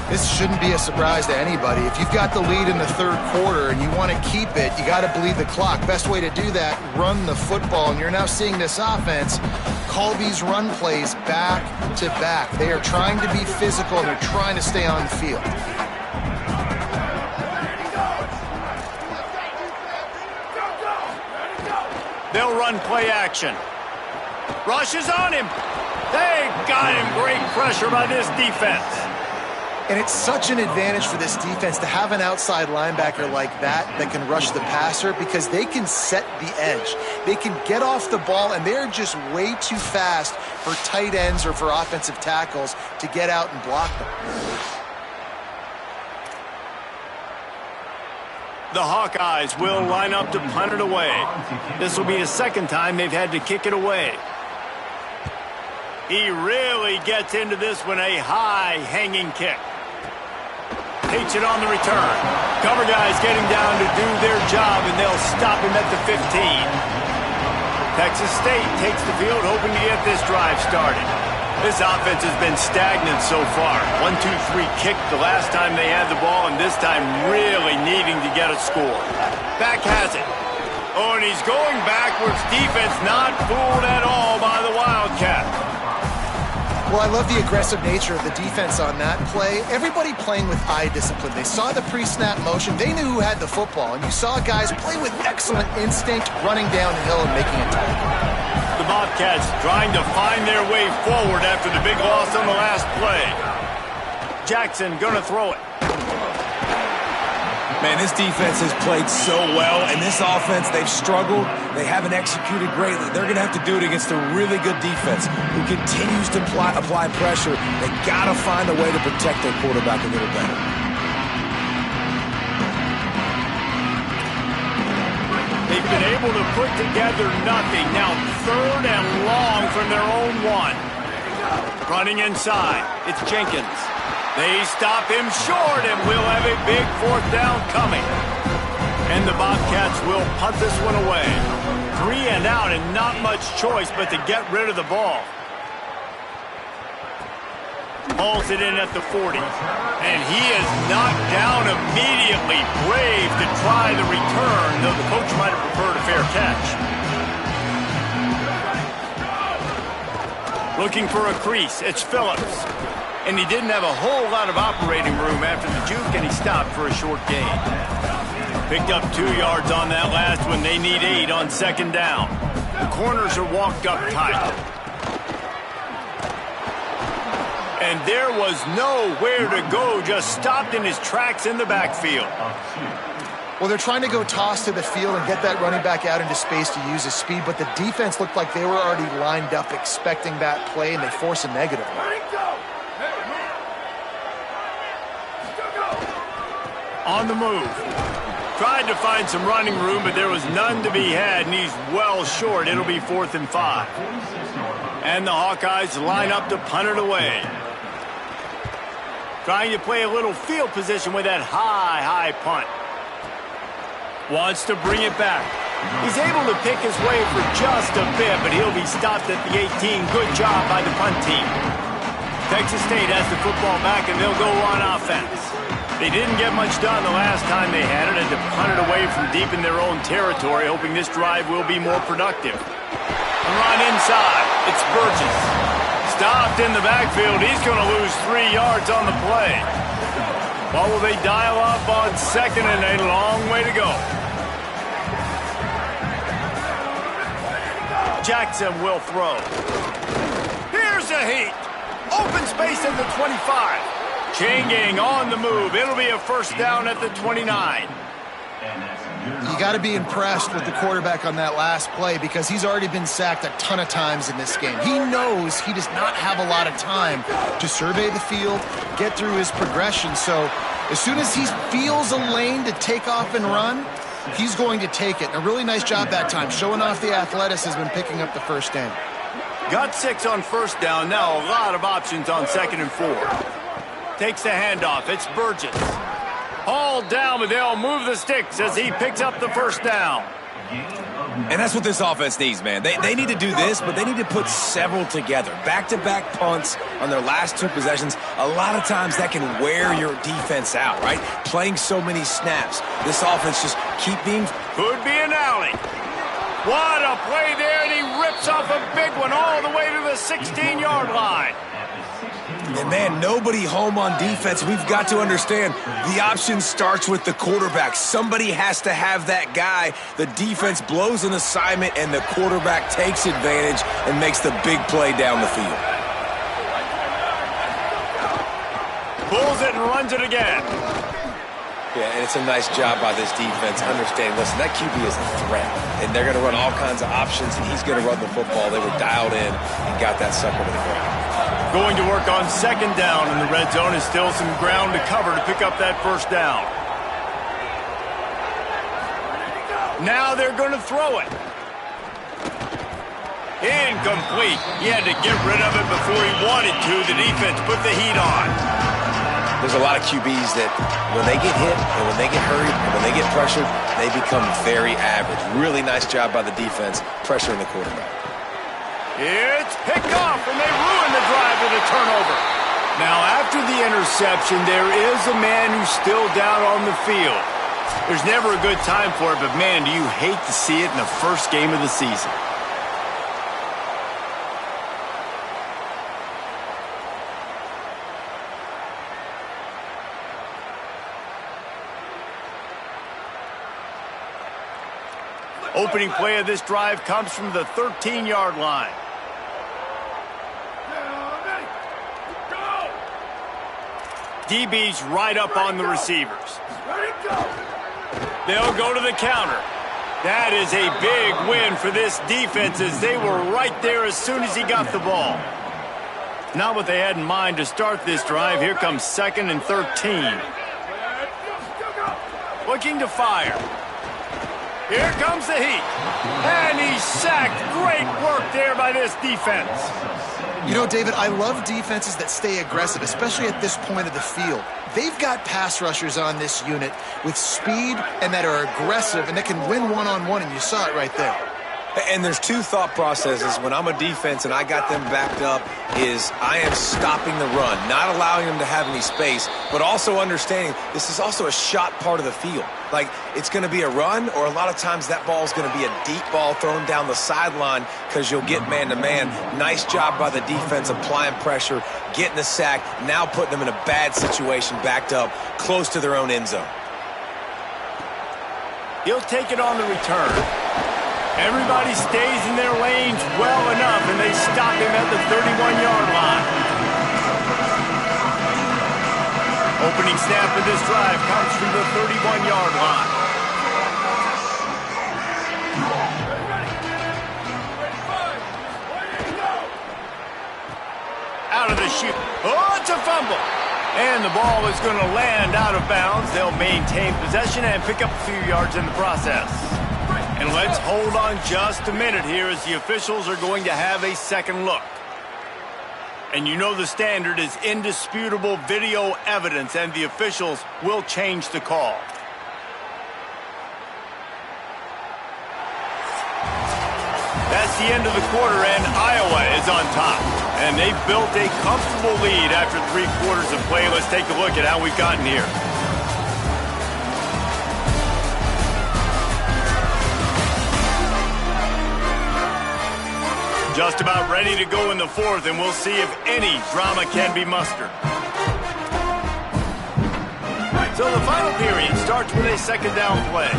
This shouldn't be a surprise to anybody. If you've got the lead in the 3rd quarter and you want to keep it, you got to bleed the clock. Best way to do that, run the football. And you're now seeing this offense call these run plays back to back. They are trying to be physical, and they're trying to stay on the field. They'll run play action. Rush is on him. They got him. Great pressure by this defense. And it's such an advantage for this defense to have an outside linebacker like that can rush the passer, because they can set the edge. They can get off the ball, and they're just way too fast for tight ends or for offensive tackles to get out and block them. The Hawkeyes will line up to punt it away. This will be the 2nd time they've had to kick it away. He really gets into this one, a high hanging kick. Takes it on the return. Cover guys getting down to do their job, and they'll stop him at the 15. Texas State takes the field, hoping to get this drive started. This offense has been stagnant so far. 1-2-3 kick the last time they had the ball, and this time really needing to get a score. Back has it. Oh, and he's going backwards. Defense not fooled at all by the Wildcat. Well, I love the aggressive nature of the defense on that play. Everybody playing with eye discipline. They saw the pre-snap motion. They knew who had the football. And you saw guys play with excellent instinct, running downhill and making a tackle. The Bobcats trying to find their way forward after the big loss on the last play. Jackson gonna throw it. Man, this defense has played so well, and this offense, they've struggled. They haven't executed greatly. They're going to have to do it against a really good defense who continues to apply pressure. They got to find a way to protect their quarterback a little better. They've been able to put together nothing. Now 3rd and long from their own 1. Running inside, it's Jenkins. They stop him short, and we'll have a big 4th down coming. And the Bobcats will punt this one away. 3 and out, and not much choice but to get rid of the ball. Hauls it in at the 40. And he is knocked down immediately. Brave to try the return, though the coach might have preferred a fair catch. Looking for a crease, it's Phillips. And he didn't have a whole lot of operating room after the juke, and he stopped for a short gain. Picked up 2 yards on that last one. They need 8 on 2nd down. The corners are walked up tight. And there was nowhere to go, just stopped in his tracks in the backfield. Well, they're trying to go toss to the field and get that running back out into space to use his speed, but the defense looked like they were already lined up expecting that play, and they force a negative. On the move. Tried to find some running room, but there was none to be had, and he's well short. It'll be 4th and 5. And the Hawkeyes line up to punt it away. Trying to play a little field position with that high punt. Wants to bring it back. He's able to pick his way for just a bit, but he'll be stopped at the 18. Good job by the punt team. Texas State has the football back, and they'll go on offense. They didn't get much done the last time they had it, and to punt it away from deep in their own territory, hoping this drive will be more productive. And run inside. It's Burgess. Stopped in the backfield. He's going to lose 3 yards on the play. What will they dial up on 2nd and a long way to go? Jackson will throw. Here's a heat. Open space at the 25. Chain gang on the move. It'll be a 1st down at the 29. You got to be impressed with the quarterback on that last play because he's already been sacked a ton of times in this game. He knows he does not have a lot of time to survey the field, get through his progression. So as soon as he feels a lane to take off and run, he's going to take it. And a really nice job that time, showing off the athleticism and picking up the 1st down. Got 6 on 1st down. Now a lot of options on 2nd and 4. Takes the handoff. It's Burgess. Hauled down, but they'll move the sticks as he picks up the 1st down. And that's what this offense needs, man. They need to do this, but they need to put several together. Back-to-back punts on their last 2 possessions. A lot of times that can wear your defense out, right? Playing so many snaps. This offense just keep being... Could be an alley. What a play there, and he rips off a big one all the way to the 16-yard line. And, man, nobody home on defense. We've got to understand the option starts with the quarterback. Somebody has to have that guy. The defense blows an assignment, and the quarterback takes advantage and makes the big play down the field. Pulls it and runs it again. Yeah, and it's a nice job by this defense understanding, listen, that QB is a threat, and they're going to run all kinds of options, and he's going to run the football. They were dialed in and got that sucker to the ground. Going to work on 2nd down in the red zone. Is still some ground to cover to pick up that 1st down. Now they're going to throw it. Incomplete. He had to get rid of it before he wanted to. The defense put the heat on. There's a lot of QBs that when they get hit and when they get hurried and when they get pressured, they become very average. Really nice job by the defense pressuring the quarterback. It's picked off, and they ruin the drive with a turnover. Now, after the interception, there is a man who's still down on the field. There's never a good time for it, but, man, do you hate to see it in the 1st game of the season. Opening play of this drive comes from the 13-yard line. DB's right up on the receivers. They'll go to the counter. That is a big win for this defense as they were right there as soon as he got the ball. Not what they had in mind to start this drive. Here comes 2nd and 13. Looking to fire. Here comes the heat. And he's sacked. Great work there by this defense. You know, David, I love defenses that stay aggressive, especially at this point of the field. They've got pass rushers on this unit with speed and that are aggressive and that can win one-on-one, and you saw it right there. And there's 2 thought processes when I'm a defense and I got them backed up is I am stopping the run, not allowing them to have any space, but also understanding this is also a shot part of the field. Like, it's going to be a run, or a lot of times that ball is going to be a deep ball thrown down the sideline because you'll get man-to-man. Nice job by the defense applying pressure, getting the sack, now putting them in a bad situation backed up close to their own end zone. He'll take it on the return. Everybody stays in their lanes well enough, and they stop him at the 31-yard line. Opening snap of this drive comes from the 31-yard line. shoot. Oh, it's a fumble. And the ball is going to land out of bounds. They'll maintain possession and pick up a few yards in the process. And let's hold on just a minute here as the officials are going to have a second look. And you know the standard is indisputable video evidence, and the officials will change the call. That's the end of the quarter, and Iowa is on top. And they've built a comfortable lead after 3 quarters of play. Let's take a look at how we've gotten here. Just about ready to go in the 4th, and we'll see if any drama can be mustered. So the final period starts with a second down play.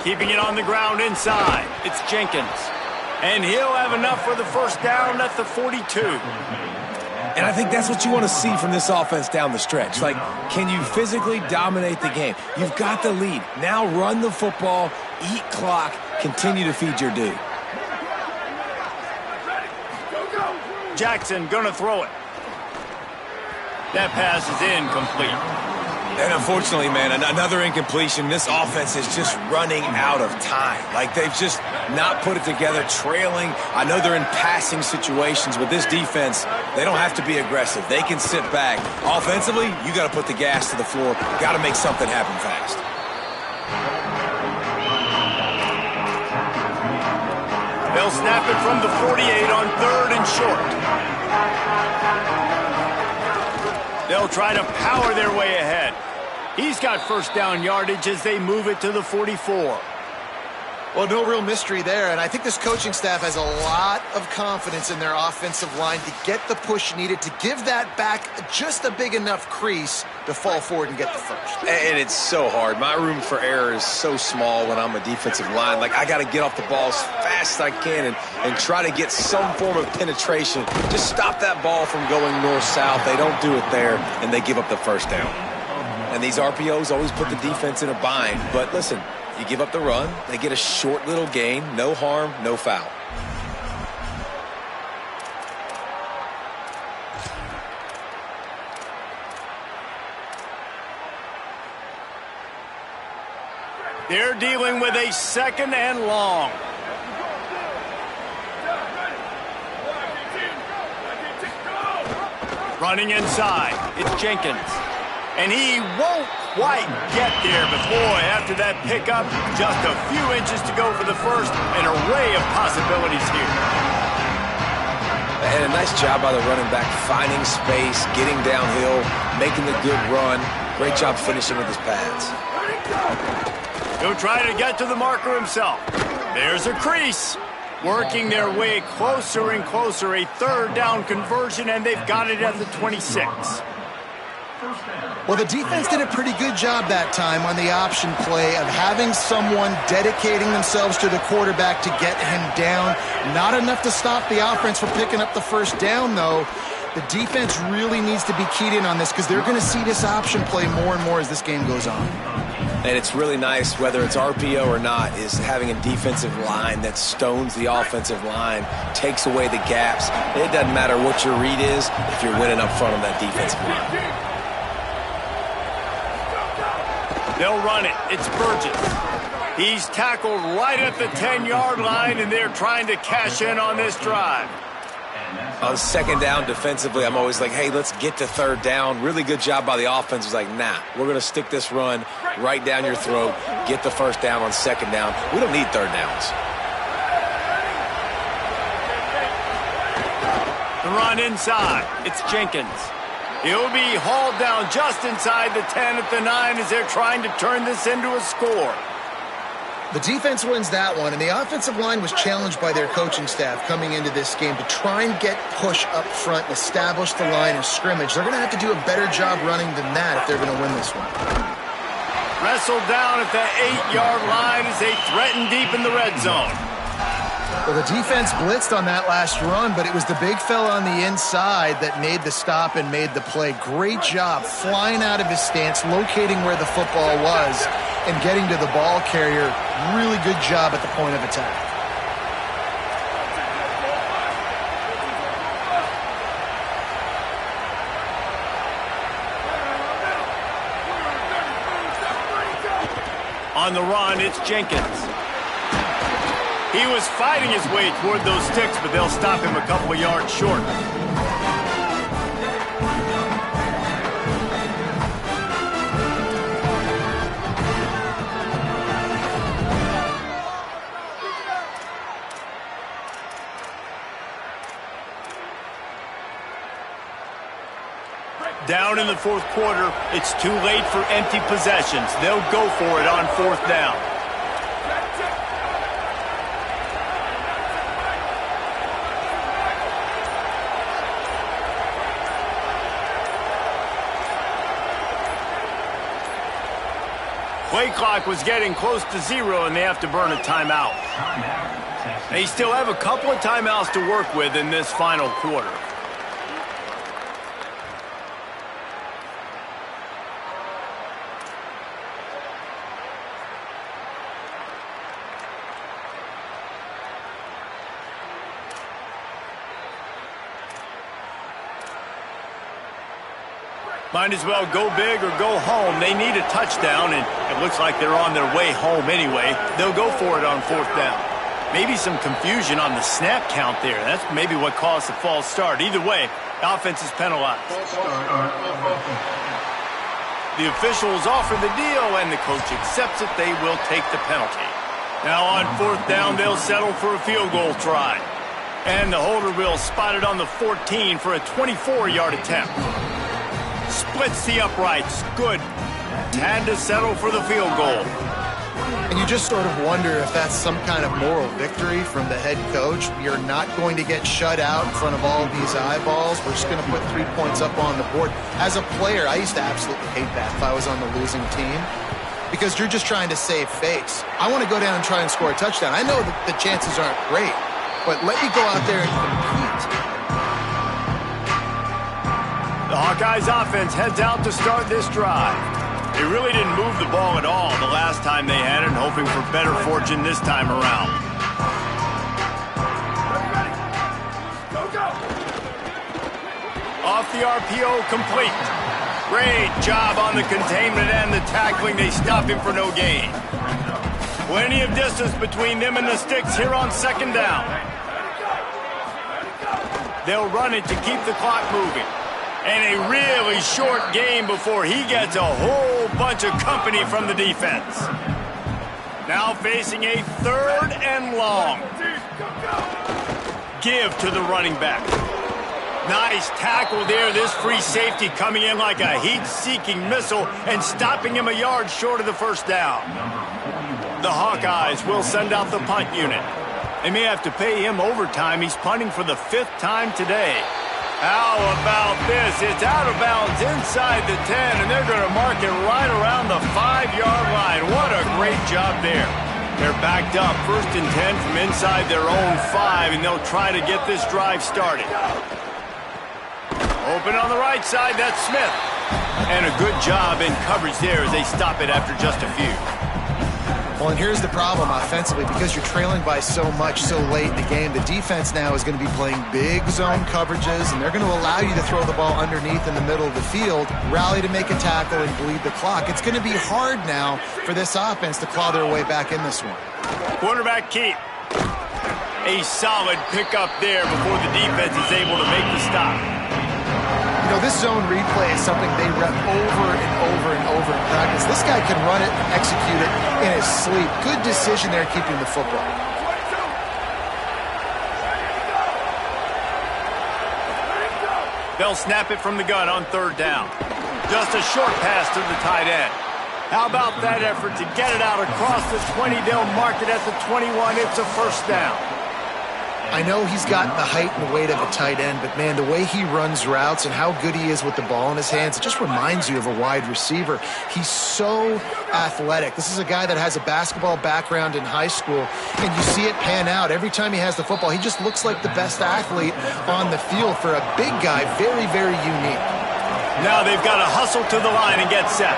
Keeping it on the ground inside. It's Jenkins. And he'll have enough for the first down at the 42. And I think that's what you want to see from this offense down the stretch. Like, can you physically dominate the game? You've got the lead. Now run the football, eat clock, continue to feed your dude. Jackson gonna throw it. That pass is incomplete. And unfortunately, man, another incompletion. This offense is just running out of time. Like, they've just not put it together, trailing. I know they're in passing situations, but this defense, they don't have to be aggressive. They can sit back. Offensively, you got to put the gas to the floor. Got to make something happen fast. They'll snap it from the 48 on 3rd and short. They'll try to power their way ahead. He's got first down yardage as they move it to the 44. Well, no real mystery there, and I think this coaching staff has a lot of confidence in their offensive line to get the push needed to give that back just a big enough crease to fall forward and get the first. And it's so hard. My room for error is so small when I'm a defensive line. Like, I got to get off the ball as fast as I can and try to get some form of penetration. Just stop that ball from going north-south. They don't do it there, and they give up the first down. And these RPOs always put the defense in a bind. But listen, you give up the run, they get a short little gain, no harm, no foul. They're dealing with a second and long. Running inside, it's Jenkins. And he won't quite get there, but boy, after that pickup, just a few inches to go for the first, an array of possibilities here. And a nice job by the running back, finding space, getting downhill, making the good run. Great job finishing with his pads. He'll try to get to the marker himself. There's a crease. Working their way closer and closer, a 3rd down conversion, and they've got it at the 26. Well, the defense did a pretty good job that time on the option play of having someone dedicating themselves to the quarterback to get him down. Not enough to stop the offense from picking up the first down, though. The defense really needs to be keyed in on this because they're going to see this option play more and more as this game goes on. And it's really nice, whether it's RPO or not, is having a defensive line that stones the offensive line, takes away the gaps. It doesn't matter what your read is if you're winning up front on that defensive line. They'll run it. It's Burgess. He's tackled right at the 10-yard line, and they're trying to cash in on this drive. On second down defensively, I'm always like, hey, let's get to 3rd down. Really good job by the offense. It's like, nah, we're going to stick this run right down your throat, get the first down on second down. We don't need 3rd downs. The run inside. It's Jenkins. He'll be hauled down just inside the 10 at the 9 as they're trying to turn this into a score. The defense wins that one, and the offensive line was challenged by their coaching staff coming into this game to try and get push up front and establish the line of scrimmage. They're going to have to do a better job running than that if they're going to win this one. Wrestled down at the 8-yard line as they threaten deep in the red zone. Well, the defense blitzed on that last run, but it was the big fella on the inside that made the stop and made the play. Great job flying out of his stance, locating where the football was, and getting to the ball carrier. Really good job at the point of attack. On the run, it's Jenkins. He was fighting his way toward those sticks, but they'll stop him a couple of yards short. Down in the fourth quarter, it's too late for empty possessions. They'll go for it on fourth down. Play clock was getting close to 0, and they have to burn a timeout. They still have a couple of timeouts to work with in this final quarter. Might as well go big or go home. They need a touchdown, and it looks like they're on their way home anyway. They'll go for it on fourth down. Maybe some confusion on the snap count there. That's maybe what caused the false start. Either way, the offense is penalized. The officials offer the deal, and the coach accepts it. They will take the penalty. Now on fourth down, they'll settle for a field goal try. And the holder will spot it on the 14 for a 24-yard attempt. Splits the uprights. Good. Had to settle for the field goal. And you just sort of wonder if that's some kind of moral victory from the head coach. You're not going to get shut out in front of all of these eyeballs. We're just going to put 3 points up on the board. As a player, I used to absolutely hate that if I was on the losing team, because you're just trying to save face. I want to go down and try and score a touchdown. I know that the chances aren't great, but let me go out there and compete. The Hawkeyes offense heads out to start this drive. They really didn't move the ball at all the last time they had it, hoping for better fortune this time around. Go, go. Off the RPO, complete. Great job on the containment and the tackling. They stop him for no gain. Plenty of distance between them and the sticks here on second down. They'll run it to keep the clock moving. And a really short game before he gets a whole bunch of company from the defense. Now facing a 3rd and long. Give to the running back. Nice tackle there. This free safety coming in like a heat-seeking missile and stopping him a yard short of the first down. The Hawkeyes will send out the punt unit. They may have to pay him overtime. He's punting for the 5th time today. How about this? It's out of bounds inside the 10, and they're going to mark it right around the 5-yard line. What a great job there. They're backed up, 1st and 10 from inside their own 5, and they'll try to get this drive started. Open on the right side, that's Smith. And a good job in coverage there as they stop it after just a few. Well, and here's the problem offensively. Because you're trailing by so much so late in the game, the defense now is going to be playing big zone coverages, and they're going to allow you to throw the ball underneath in the middle of the field, rally to make a tackle, and bleed the clock. It's going to be hard now for this offense to claw their way back in this one. Quarterback keep. A solid pickup there before the defense is able to make the stop. You know, this zone replay is something they rep over and over and over in practice. This guy can run it and execute it in his sleep. Good decision there keeping the football. They'll snap it from the gun on 3rd down. Just a short pass to the tight end. How about that effort to get it out across the 20? They'll mark it at the 21. It's a 1st down. I know he's got the height and weight of a tight end, but man, the way he runs routes and how good he is with the ball in his hands, it just reminds you of a wide receiver. He's so athletic. This is a guy that has a basketball background in high school, and you see it pan out. Every time he has the football, he just looks like the best athlete on the field. For a big guy, very, very unique. Now they've got to hustle to the line and get set.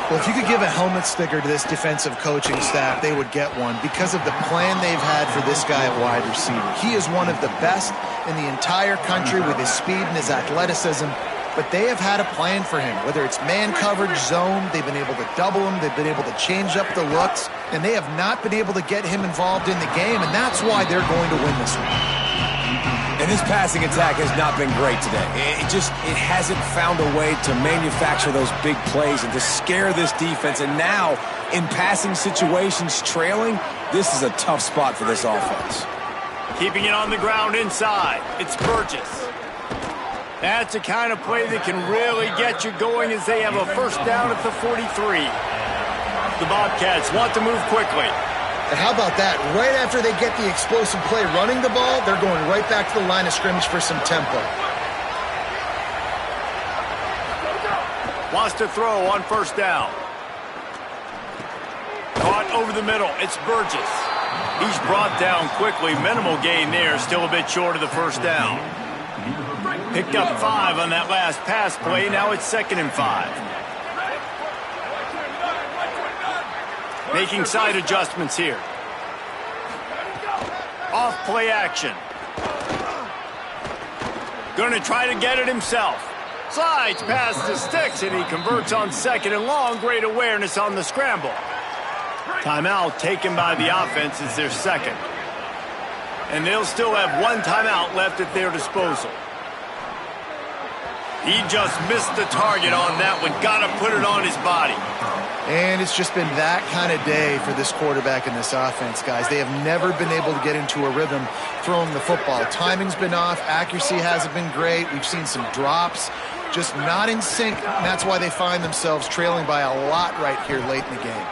Well, if you could give a helmet sticker to this defensive coaching staff, they would get one because of the plan they've had for this guy at wide receiver. He is one of the best in the entire country with his speed and his athleticism, but they have had a plan for him. Whether it's man coverage, zone, they've been able to double him, they've been able to change up the looks, and they have not been able to get him involved in the game, and that's why they're going to win this one. And this passing attack has not been great today. It hasn't found a way to manufacture those big plays and to scare this defense. And now, in passing situations, trailing, this is a tough spot for this offense. Keeping it on the ground inside. It's Burgess. That's the kind of play that can really get you going as they have a first down at the 43. The Bobcats want to move quickly. And how about that? Right after they get the explosive play running the ball, they're going right back to the line of scrimmage for some tempo. Wants to throw on first down. Caught over the middle. It's Burgess. He's brought down quickly. Minimal gain there. Still a bit short of the first down. Picked up 5 on that last pass play. Now it's 2nd and 5. Making side adjustments here. Off play action. Going to try to get it himself. Slides past the sticks, and he converts on 2nd and long. Great awareness on the scramble. Timeout taken by the offense is their 2nd. And they'll still have 1 timeout left at their disposal. He just missed the target on that one. Got to put it on his body. And it's just been that kind of day for this quarterback and this offense, guys. They have never been able to get into a rhythm throwing the football. Timing's been off. Accuracy hasn't been great. We've seen some drops. Just not in sync. And that's why they find themselves trailing by a lot right here late in the game.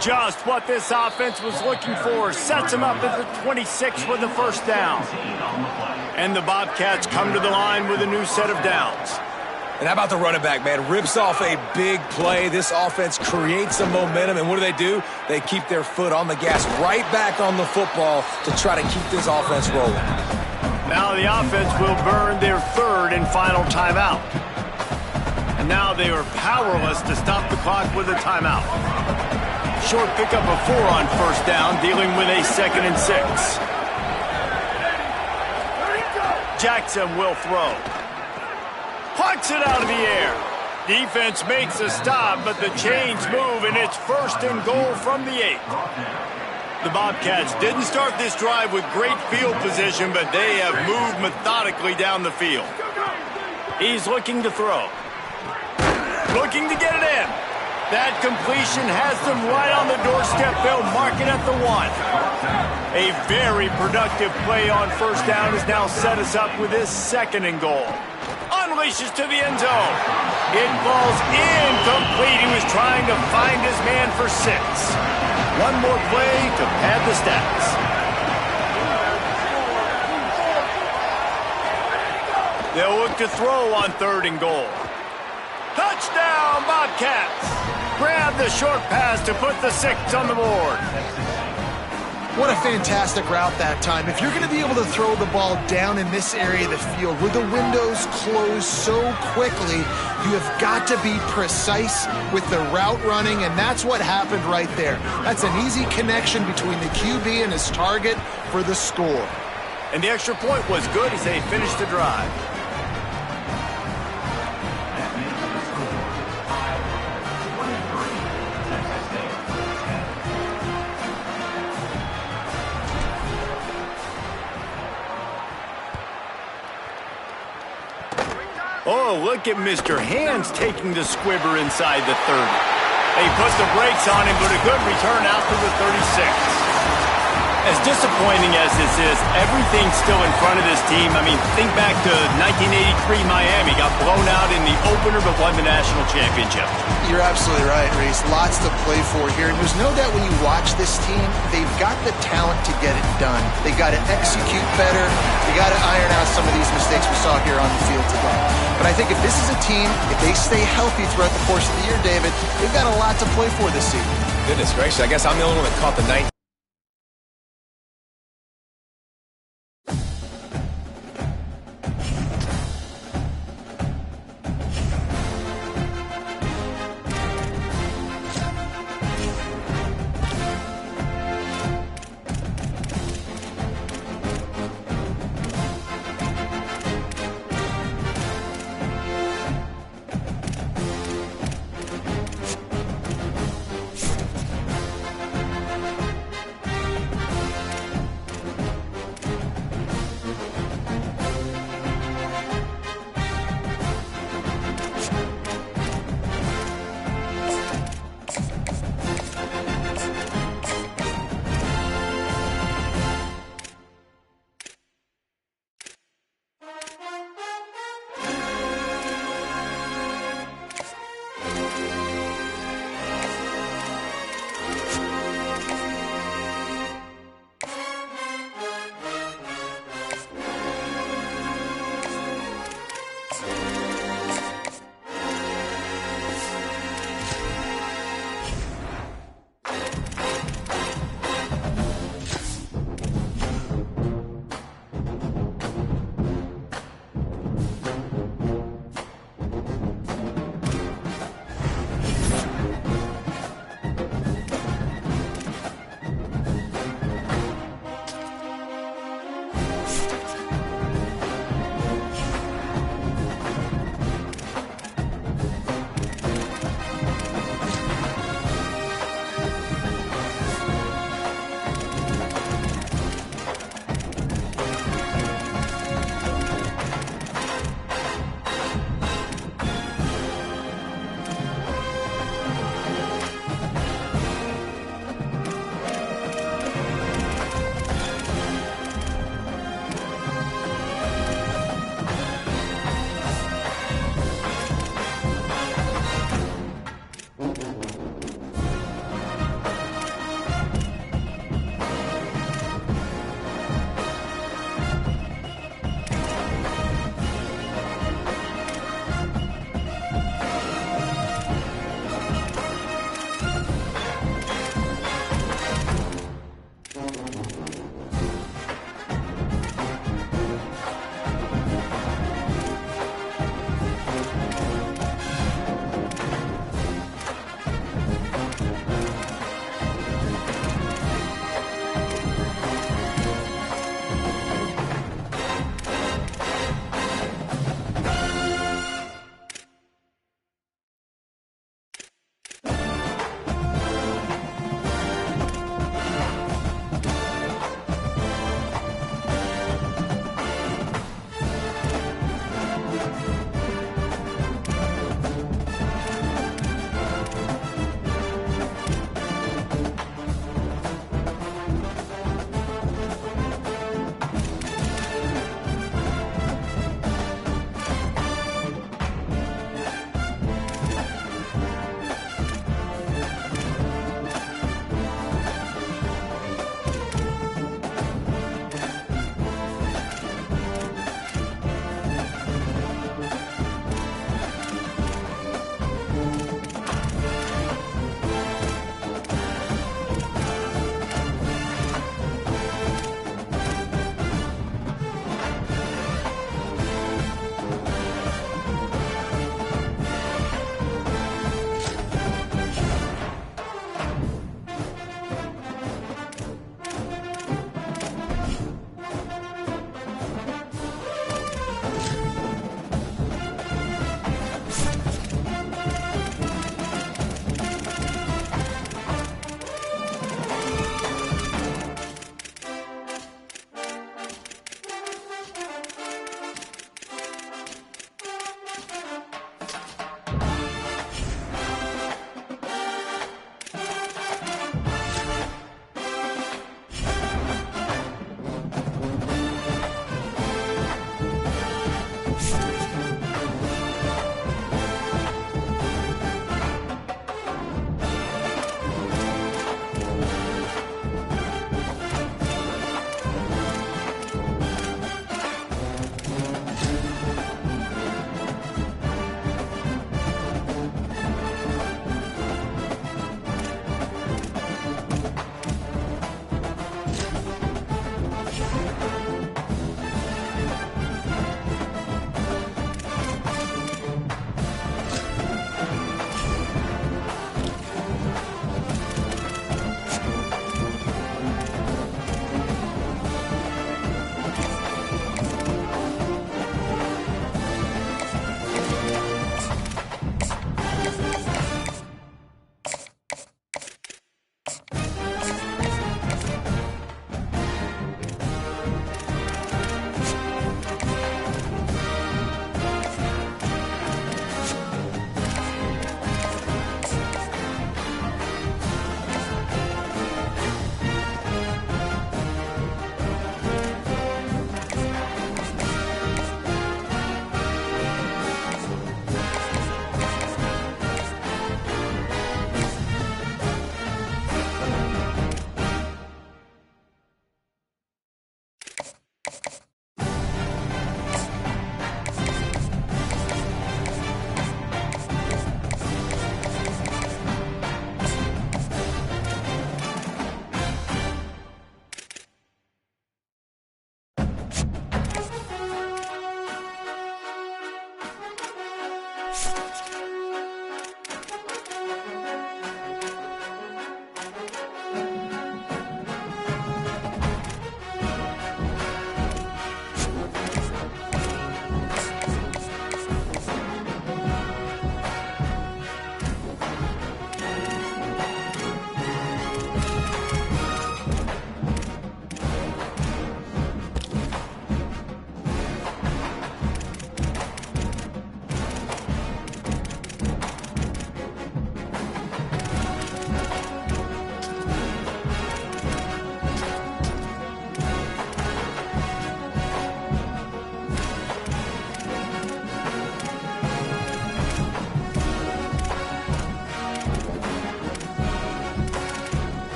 Just what this offense was looking for. Sets him up at the 26 with the first down. And the Bobcats come to the line with a new set of downs. And how about the running back, man? Rips off a big play. This offense creates some momentum. And what do? They keep their foot on the gas, right back on the football to try to keep this offense rolling. Now the offense will burn their 3rd and final timeout. And now they are powerless to stop the clock with a timeout. Short pickup of 4 on first down, dealing with a 2nd and 6. Jackson will throw. Plucks it out of the air. Defense makes a stop, but the chains move, and it's 1st and goal from the 8. The Bobcats didn't start this drive with great field position, but they have moved methodically down the field. He's looking to throw. Looking to get it in. That completion has them right on the doorstep. They'll mark it at the 1. A very productive play on first down has now set us up with this 2nd and goal. Unleashes to the end zone. It falls incomplete. He was trying to find his man for 6. One more play to pad the stats. They'll look to throw on 3rd and goal. Touchdown, Bobcats! Grab the short pass to put the 6 on the board. What a fantastic route that time. If you're going to be able to throw the ball down in this area of the field where the windows close so quickly, you have got to be precise with the route running, and that's what happened right there. That's an easy connection between the QB and his target for the score. And the extra point was good as they finished the drive. Oh, look at Mr. Hands taking the squibber inside the 30. They put the brakes on him, but a good return out to the 36. As disappointing as this is, everything's still in front of this team. I mean, think back to 1983 Miami. Got blown out in the opener but won the national championship. You're absolutely right, Reese. Lots to play for here. And there's no doubt when you watch this team, they've got the talent to get it done. They got to execute better. They got to iron out some of these mistakes we saw here on the field today. But I think if this is a team, if they stay healthy throughout the course of the year, David, they've got a lot to play for this season. Goodness gracious, I guess I'm the only one that caught the 19.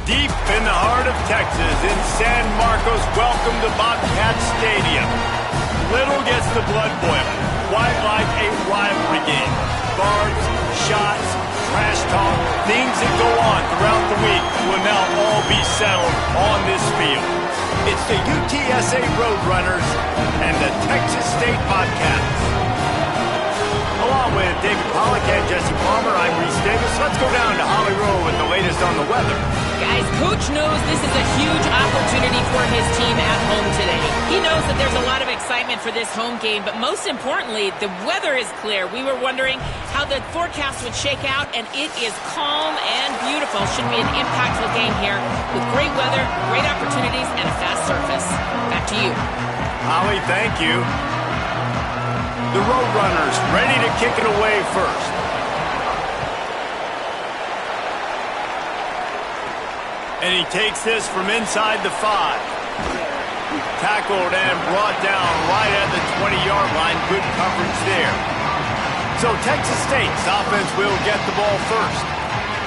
Deep in the heart of Texas, in San Marcos, welcome to Bobcat Stadium. Little gets the blood boiling, quite like a rivalry game. Barbs, shots, trash talk, things that go on throughout the week will now all be settled on this field. It's the UTSA Roadrunners and the Texas State Bobcats. Along with David Pollack and Jesse Palmer, I'm Reese Davis. Let's go down to Holly Rowe with the latest on the weather. Guys, Coach knows this is a huge opportunity for his team at home today. He knows that there's a lot of excitement for this home game, but most importantly, the weather is clear. We were wondering how the forecast would shake out, and it is calm and beautiful. Should be an impactful game here with great weather, great opportunities, and a fast surface. Back to you. Holly, thank you. The Roadrunners ready to kick it away first. And he takes this from inside the 5. Tackled and brought down right at the 20-yard line. Good coverage there. So Texas State's offense will get the ball first.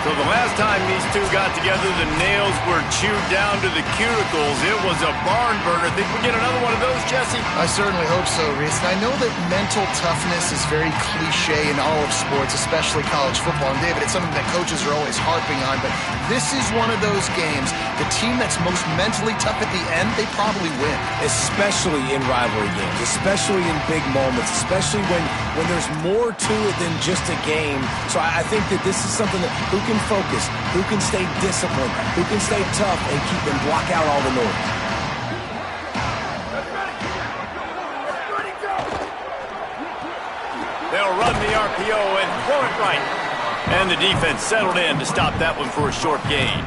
So the last time these two got together, the nails were chewed down to the cuticles. It was a barn burner. Think we get another one of those, Jesse? I certainly hope so, Reese. And I know that mental toughness is very cliche in all of sports, especially college football. And David, it's something that coaches are always harping on. But this is one of those games, the team that's most mentally tough at the end, they probably win. Especially in rivalry games, especially in big moments, especially when there's more to it than just a game. So I think that this is something that who can focus, who can stay disciplined, who can stay tough and keep and block out all the noise. They'll run the RPO and throw it right. And the defense settled in to stop that one for a short gain.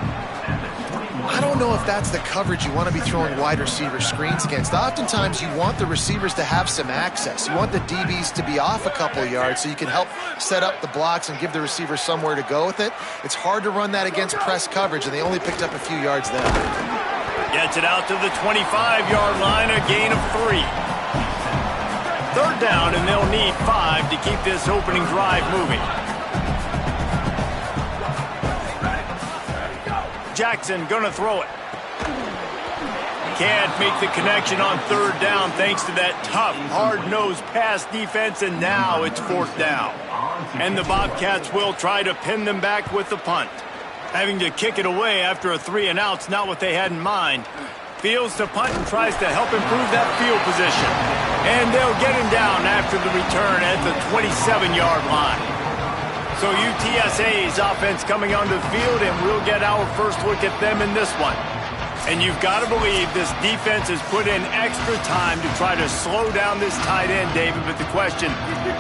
I don't know if that's the coverage you want to be throwing wide receiver screens against. Oftentimes, you want the receivers to have some access. You want the DBs to be off a couple yards so you can help set up the blocks and give the receiver somewhere to go with it. It's hard to run that against press coverage, and they only picked up a few yards there. Gets it out to the 25-yard line, a gain of 3. Third down, and they'll need 5 to keep this opening drive moving. Jackson gonna throw it. Can't make the connection on third down thanks to that tough, hard-nosed pass defense, and now it's fourth down. And the Bobcats will try to pin them back with the punt. Having to kick it away after a 3-and-out's not what they had in mind. Fields to punt and tries to help improve that field position. And they'll get him down after the return at the 27-yard line. So UTSA's offense coming onto the field, and we'll get our first look at them in this one. And you've got to believe this defense has put in extra time to try to slow down this tight end, David. But the question,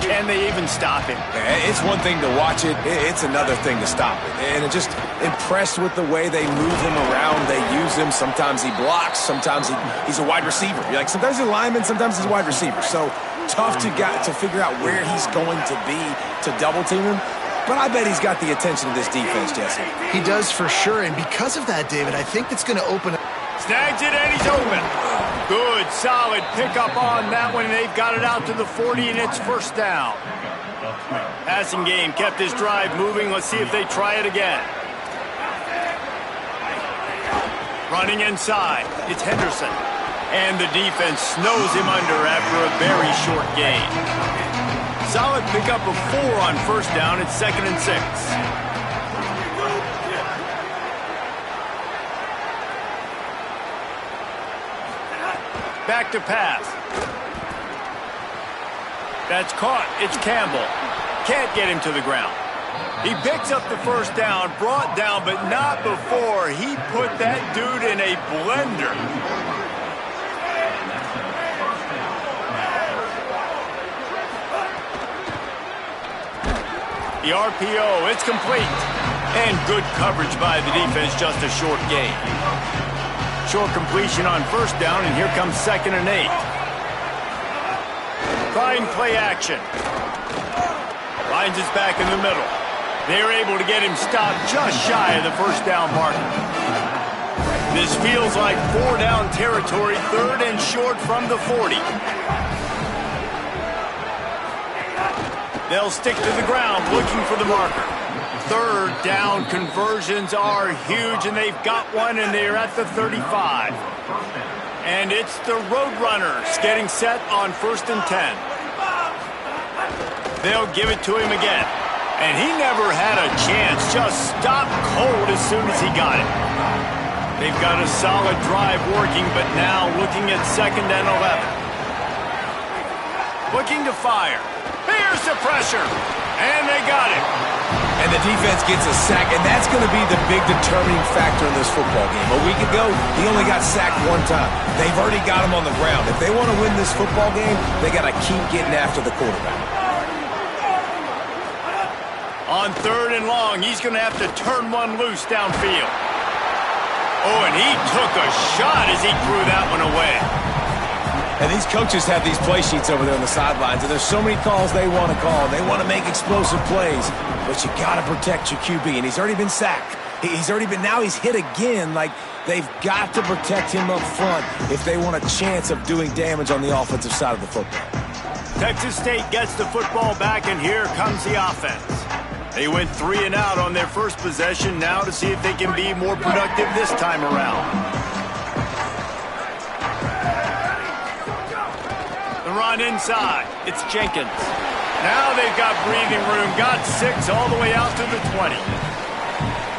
can they even stop him? It's one thing to watch it. It's another thing to stop it. And I'm just impressed with the way they move him around. They use him. Sometimes he blocks. Sometimes he's a wide receiver. You're like, sometimes he's a lineman. Sometimes he's a wide receiver. So tough to figure out where he's going to be to double team him. But I bet he's got the attention of this defense, Jesse. He does for sure, and because of that, David, I think that's going to open up. Snags it, and he's open. Good, solid pickup on that one, and they've got it out to the 40, and it's first down. Passing game kept his drive moving. Let's see if they try it again. Running inside, it's Henderson. And the defense snows him under after a very short gain. Solid pickup of 4 on first down. It's 2nd and 6. Back to pass. That's caught. It's Campbell. Can't get him to the ground. He picks up the first down, brought down, but not before he put that dude in a blender. The RPO, it's complete. And good coverage by the defense, just a short gain. Short completion on first down, and here comes 2nd and 8. Trying play action. Finds his back in the middle. They're able to get him stopped just shy of the first down marker. This feels like 4-down territory, 3rd and short from the 40. They'll stick to the ground looking for the marker. third down conversions are huge, and they've got one, and they're at the 35. And it's the Roadrunners getting set on 1st and 10. They'll give it to him again. And he never had a chance. Just stopped cold as soon as he got it. They've got a solid drive working, but now looking at 2nd and 11. Looking to fire. Here's the pressure. And they got it. And the defense gets a sack, and that's going to be the big determining factor in this football game. A week ago, he only got sacked one time. They've already got him on the ground. If they want to win this football game, they got to keep getting after the quarterback. On 3rd and long, he's going to have to turn one loose downfield. Oh, and he took a shot as he threw that one away. And these coaches have these play sheets over there on the sidelines, and there's so many calls they want to call. They want to make explosive plays, but you got to protect your QB, and he's already been sacked. Now he's hit again. Like, they've got to protect him up front if they want a chance of doing damage on the offensive side of the football. Texas State gets the football back, and here comes the offense. They went 3 and out on their first possession, now to see if they can be more productive this time around. The run inside. It's Jenkins. Now they've got breathing room. Got 6 all the way out to the 20.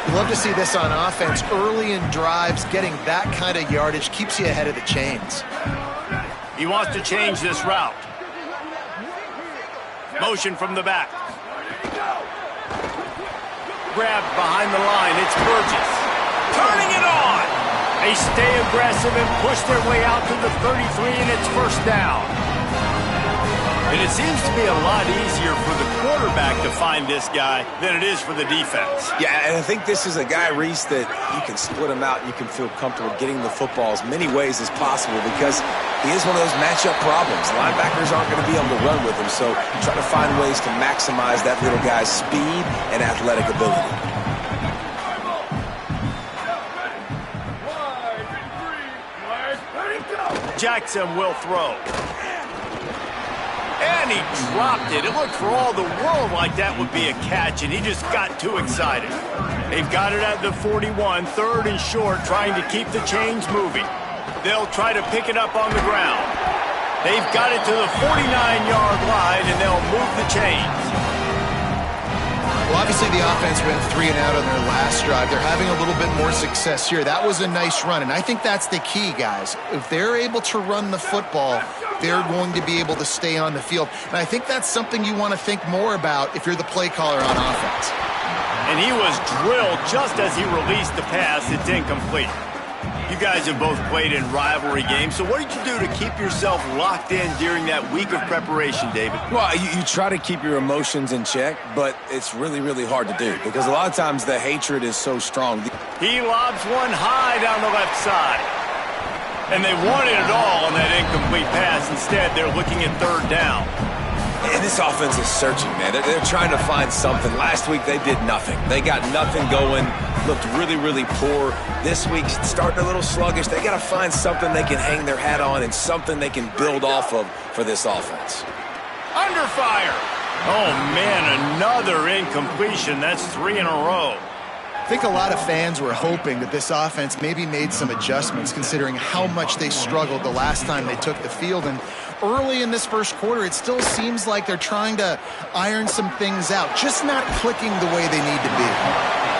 You love to see this on offense. Early in drives, getting that kind of yardage keeps you ahead of the chains. He wants to change this route. Motion from the back. Grabbed behind the line. It's Burgess. Turning it on. They stay aggressive and push their way out to the 33, and it's 1st down. And it seems to be a lot easier for the quarterback to find this guy than it is for the defense. Yeah, and I think this is a guy, Reese, that you can split him out and you can feel comfortable getting the football as many ways as possible because he is one of those matchup problems. Linebackers aren't going to be able to run with him, so try to find ways to maximize that little guy's speed and athletic ability. Jackson will throw. And he dropped it. It looked for all the world like that would be a catch, and he just got too excited. They've got it at the 41, 3rd and short, trying to keep the chains moving. They'll try to pick it up on the ground. They've got it to the 49-yard line, and they'll move the chains. Well, obviously the offense went 3 and out on their last drive. They're having a little bit more success here. That was a nice run, and I think that's the key, guys. If they're able to run the football, they're going to be able to stay on the field. And I think that's something you want to think more about if you're the play caller on offense. And he was drilled just as he released the pass. It's incomplete. You guys have both played in rivalry games, so what did you do to keep yourself locked in during that week of preparation, David? Well, you try to keep your emotions in check, but it's really, really hard to do because a lot of times the hatred is so strong. He lobs one high down the left side. And they wanted it all on that incomplete pass. Instead, they're looking at 3rd down. And this offense is searching, man. They're trying to find something. Last week, they did nothing. They got nothing going, looked really, really poor. This week, starting a little sluggish. They got to find something they can hang their hat on and something they can build off of for this offense. Under fire. Oh, man, another incompletion. That's 3 in a row. I think a lot of fans were hoping that this offense maybe made some adjustments considering how much they struggled the last time they took the field. And early in this first quarter, it still seems like they're trying to iron some things out, just not clicking the way they need to be.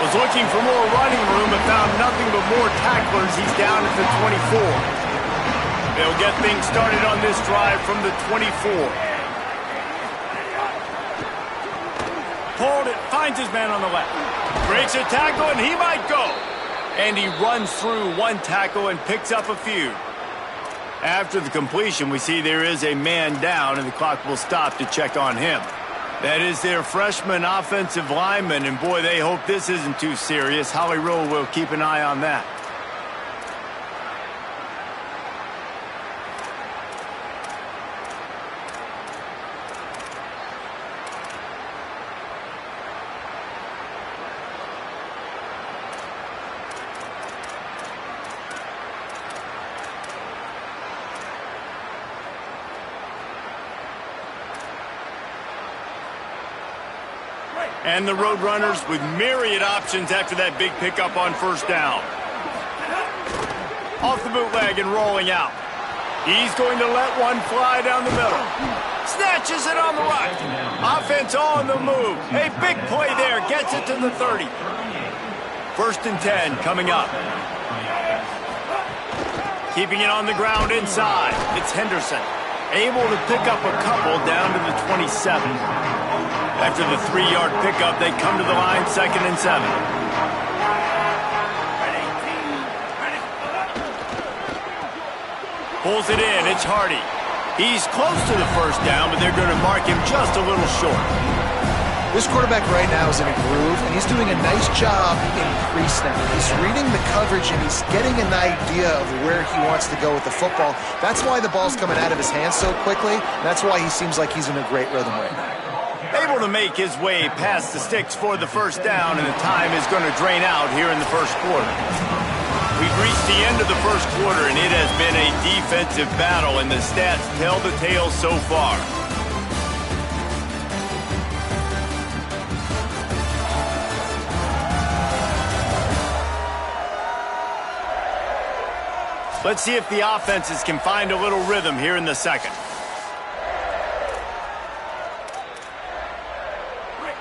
Was looking for more running room but found nothing but more tacklers. He's down at the 24. They'll get things started on this drive from the 24. Pulled it, finds his man on the left. Breaks a tackle, and he might go. And he runs through one tackle and picks up a few. After the completion, we see there is a man down, and the clock will stop to check on him. That is their freshman offensive lineman, and boy, they hope this isn't too serious. Holly Rowe will keep an eye on that. And the Roadrunners with myriad options after that big pickup on first down. Off the bootleg and rolling out. He's going to let one fly down the middle. Snatches it on the right. Offense on the move. A big play there. Gets it to the 30. 1st and 10 coming up. Keeping it on the ground inside. It's Henderson. Able to pick up a couple down to the 27. After the 3-yard pickup, they come to the line 2nd and 7. Pulls it in. It's Hardy. He's close to the first down, but they're going to mark him just a little short. This quarterback right now is in a groove, and he's doing a nice job in pre-snap. He's reading the coverage, and he's getting an idea of where he wants to go with the football. That's why the ball's coming out of his hands so quickly. That's why he seems like he's in a great rhythm right now. Able to make his way past the sticks for the first down, and the time is going to drain out here in the first quarter. We've reached the end of the first quarter, and it has been a defensive battle, and the stats tell the tale so far. Let's see if the offenses can find a little rhythm here in the second.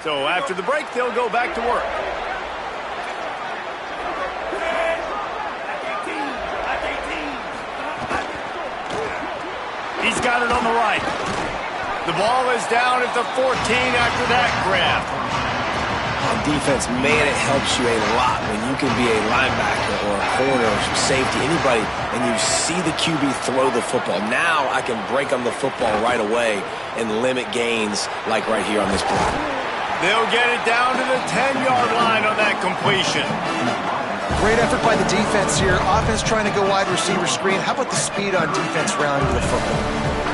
So after the break, they'll go back to work. He's got it on the right. The ball is down at the 14 after that grab. On defense, man, it helps you a lot when you can be a linebacker or a corner or safety, anybody, and you see the QB throw the football. Now I can break on the football right away and limit gains like right here on this play. They'll get it down to the 10-yard line on that completion. Great effort by the defense here. Offense trying to go wide receiver screen. How about the speed on defense rounding the football?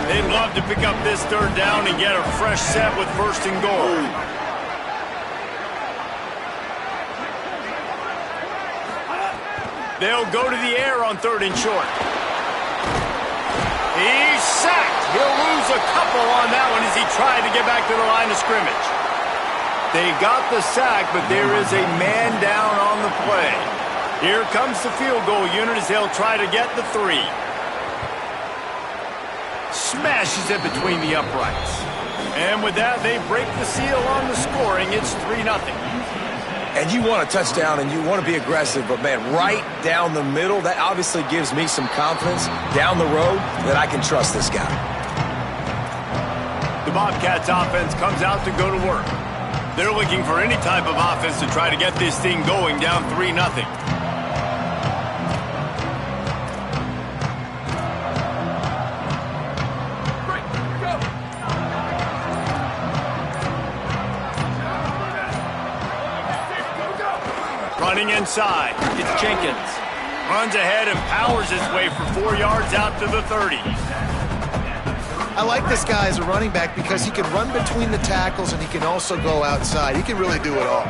They'd love to pick up this 3rd down and get a fresh set with 1st and goal. They'll go to the air on 3rd and short. He's sacked. He'll lose a couple on that one as he tried to get back to the line of scrimmage. They got the sack, but there is a man down on the play. Here comes the field goal unit as they'll try to get the 3. Smashes it between the uprights. And with that, they break the seal on the scoring. It's 3-0. And you want a touchdown and you want to be aggressive, but man, right down the middle, that obviously gives me some confidence down the road that I can trust this guy. The Bobcats offense comes out to go to work. They're looking for any type of offense to try to get this thing going down 3-0. Running inside, it's Jenkins. Runs ahead and powers his way for 4 yards out to the 30. I like this guy as a running back because he can run between the tackles and he can also go outside. He can really do it all.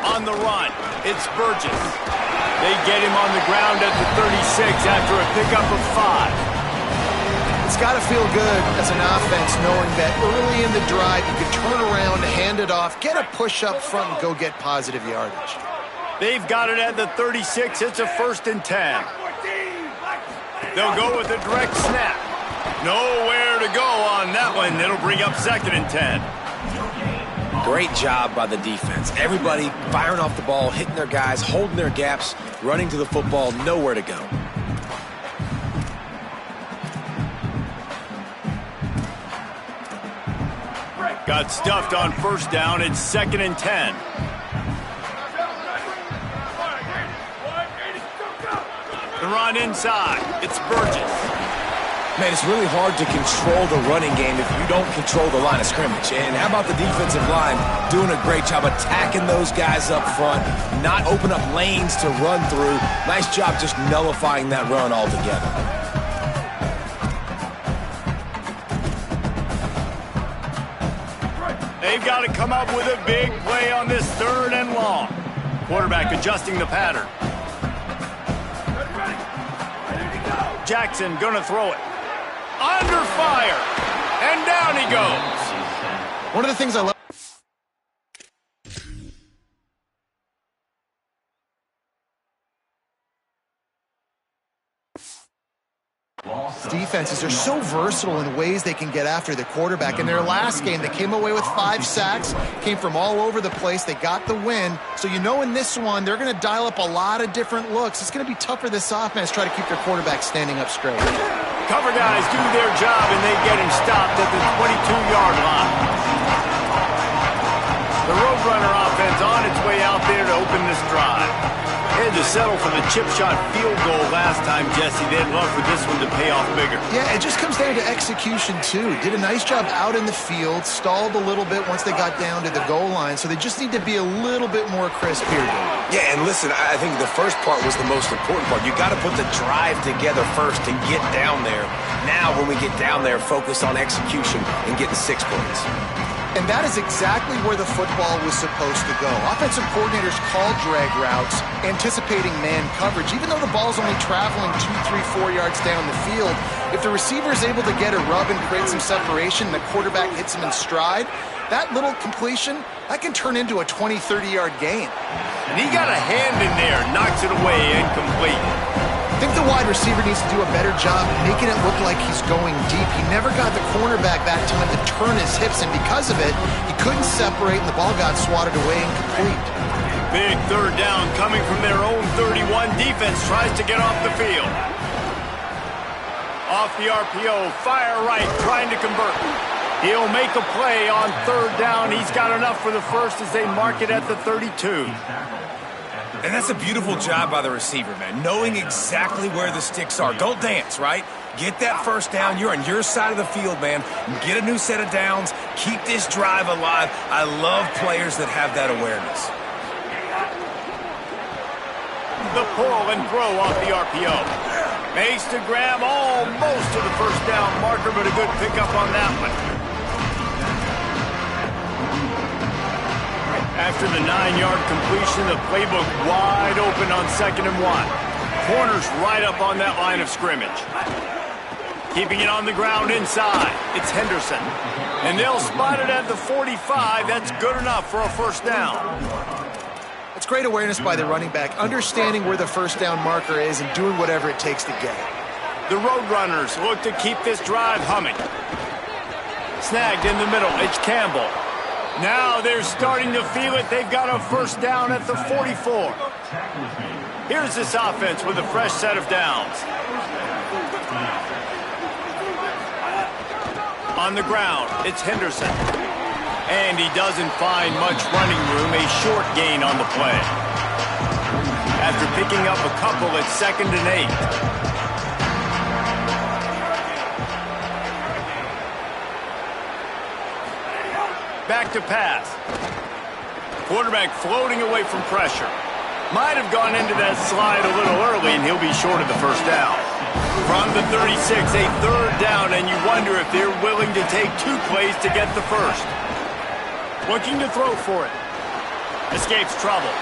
On the run, it's Burgess. They get him on the ground at the 36 after a pickup of 5. It's got to feel good as an offense knowing that early in the drive you can turn around, hand it off, get a push up front, and go get positive yardage. They've got it at the 36. It's a 1st and 10. They'll go with a direct snap. Nowhere to go on that one. It'll bring up 2nd and 10. Great job by the defense. Everybody firing off the ball, hitting their guys, holding their gaps, running to the football, nowhere to go. Got stuffed on 1st down. It's 2nd and 10. The run inside. It's Burgess. Man, it's really hard to control the running game if you don't control the line of scrimmage. And how about the defensive line doing a great job attacking those guys up front, not open up lanes to run through. Nice job just nullifying that run altogether. They've got to come up with a big play on this 3rd and long. Quarterback adjusting the pattern. Jackson gonna throw it. Under fire. And down he goes. One of the things I love defenses are so versatile in ways they can get after the quarterback. In their last game, they came away with 5 sacks, came from all over the place. They got the win. So you know in this one, they're going to dial up a lot of different looks. It's going to be tough for this offense to try to keep their quarterback standing up straight. Cover guys do their job, and they get him stopped at the 22-yard line. The Roadrunner offense on its way out there to open this drive. They had to settle for the chip shot field goal last time, Jesse. They'd love for this one to pay off bigger. Yeah, it just comes down to execution, too. Did a nice job out in the field, stalled a little bit once they got down to the goal line, so they just need to be a little bit more crisp here, Dave. Yeah, and listen, I think the first part was the most important part. You got to put the drive together first to get down there. Now, when we get down there, focus on execution and getting 6 points. And that is exactly where the football was supposed to go. Offensive coordinators call drag routes, anticipating man coverage. Even though the ball's only traveling 2, 3, 4 yards down the field, if the receiver is able to get a rub and create some separation, the quarterback hits him in stride, that little completion, that can turn into a 20, 30-yard gain. And he got a hand in there, knocks it away, incomplete. I think the wide receiver needs to do a better job making it look like he's going deep. He never got the cornerback that time to turn his hips, and because of it, he couldn't separate, and the ball got swatted away incomplete. Big third down coming from their own 31. Defense tries to get off the field. Off the RPO, fire right, trying to convert. He'll make a play on third down. He's got enough for the first as they mark it at the 32. And that's a beautiful job by the receiver, man, knowing exactly where the sticks are. Don't dance, right? Get that first down. You're on your side of the field, man. Get a new set of downs. Keep this drive alive. I love players that have that awareness. The pull and throw off the RPO. Makes to grab almost to the first down marker, but a good pickup on that one. After the 9-yard completion, the playbook wide open on 2nd and 1. Corners right up on that line of scrimmage. Keeping it on the ground inside. It's Henderson. And they'll spot it at the 45. That's good enough for a first down. It's great awareness by the running back, understanding where the first down marker is and doing whatever it takes to get it. The Roadrunners look to keep this drive humming. Snagged in the middle. It's Campbell. Now they're starting to feel it. They've got a first down at the 44. Here's this offense with a fresh set of downs. On the ground, it's Henderson. And he doesn't find much running room, a short gain on the play. After picking up a couple, it's 2nd and 8. Back to pass. Quarterback floating away from pressure. Might have gone into that slide a little early, and he'll be short of the first down. From the 36, a third down, and you wonder if they're willing to take 2 plays to get the first. Looking to throw for it. Escapes trouble.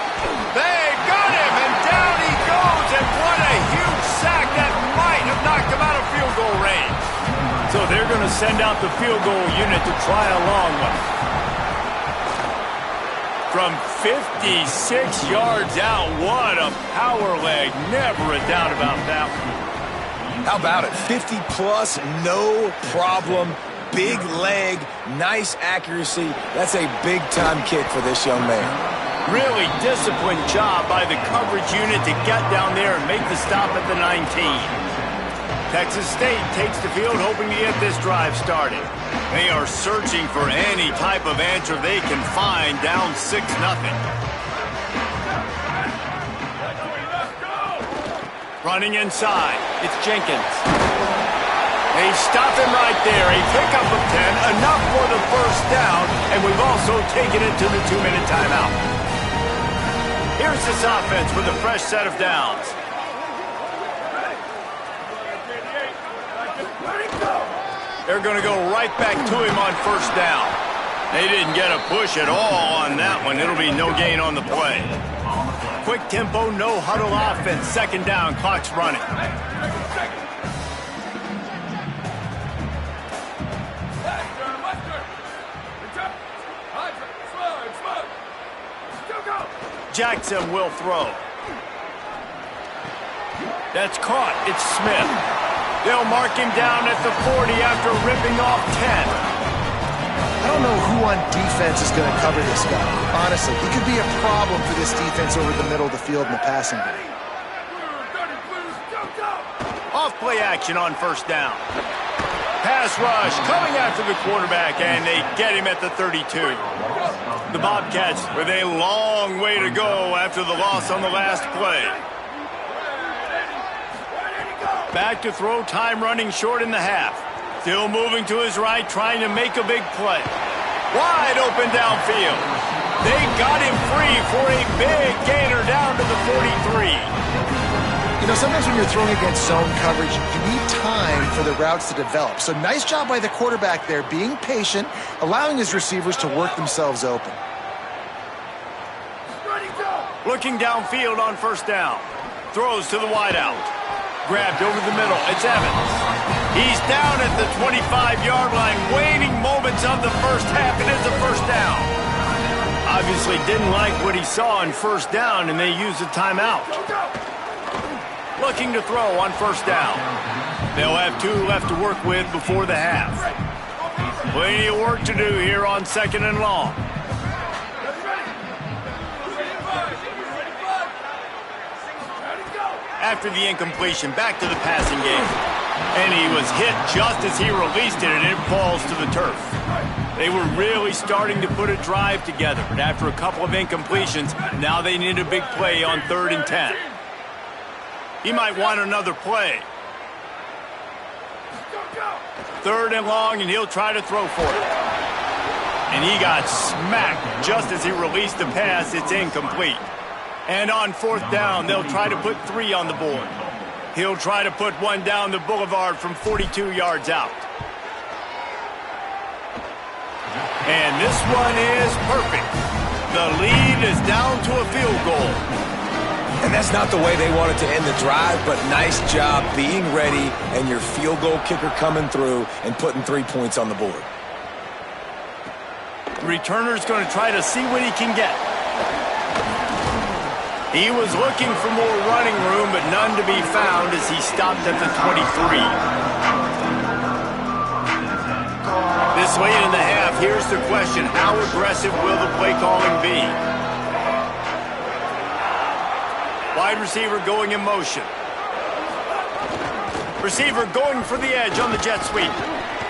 They got him, and down he goes, and what a huge sack that might have knocked him out of field goal range. So they're going to send out the field goal unit to try a long one. From 56 yards out, what a power leg. Never a doubt about that one. How about it? 50-plus, no problem. Big leg, nice accuracy. That's a big-time kick for this young man. Really disciplined job by the coverage unit to get down there and make the stop at the 19. Texas State takes the field hoping to get this drive started. They are searching for any type of answer they can find, down 6-0. Running inside, it's Jenkins. They stop him right there, a pickup of 10, enough for the first down, and we've also taken it to the 2-minute timeout. Here's this offense with a fresh set of downs. They're going to go right back to him on first down. They didn't get a push at all on that one. It'll be no gain on the play. Quick tempo, no huddle offense. 2nd down, clock's running. Jackson will throw. That's caught. It's Smith. They'll mark him down at the 40 after ripping off 10. I don't know who on defense is going to cover this guy. Honestly, he could be a problem for this defense over the middle of the field in the passing game. Off play action on first down. Pass rush coming after the quarterback, and they get him at the 32. The Bobcats with a long way to go after the loss on the last play. Back to throw, time running short in the half. Still moving to his right, trying to make a big play. Wide open downfield. They got him free for a big gainer down to the 43. You know, sometimes when you're throwing against zone coverage, you need time for the routes to develop. So nice job by the quarterback there, being patient, allowing his receivers to work themselves open. Looking downfield on first down. Throws to the wideout. Grabbed over the middle. It's Evans. He's down at the 25-yard line, waiting moments of the first half. It is a first down. Obviously didn't like what he saw on first down, and they used a timeout. Looking to throw on first down. They'll have 2 left to work with before the half. Plenty of work to do here on second and long. After the incompletion, back to the passing game. And he was hit just as he released it, and it falls to the turf. They were really starting to put a drive together, but after a couple of incompletions, now they need a big play on 3rd and 10. He might want another play. 3rd and long, and he'll try to throw for it. And he got smacked just as he released the pass. It's incomplete. And on 4th down, they'll try to put 3 on the board. He'll try to put 1 down the boulevard from 42 yards out. And this one is perfect. The lead is down to a field goal. And that's not the way they wanted to end the drive, but nice job being ready and your field goal kicker coming through and putting 3 points on the board. The returner's going to try to see what he can get. He was looking for more running room, but none to be found as he stopped at the 23. This late in the half, here's the question. How aggressive will the play calling be? Wide receiver going in motion. Receiver going for the edge on the jet sweep.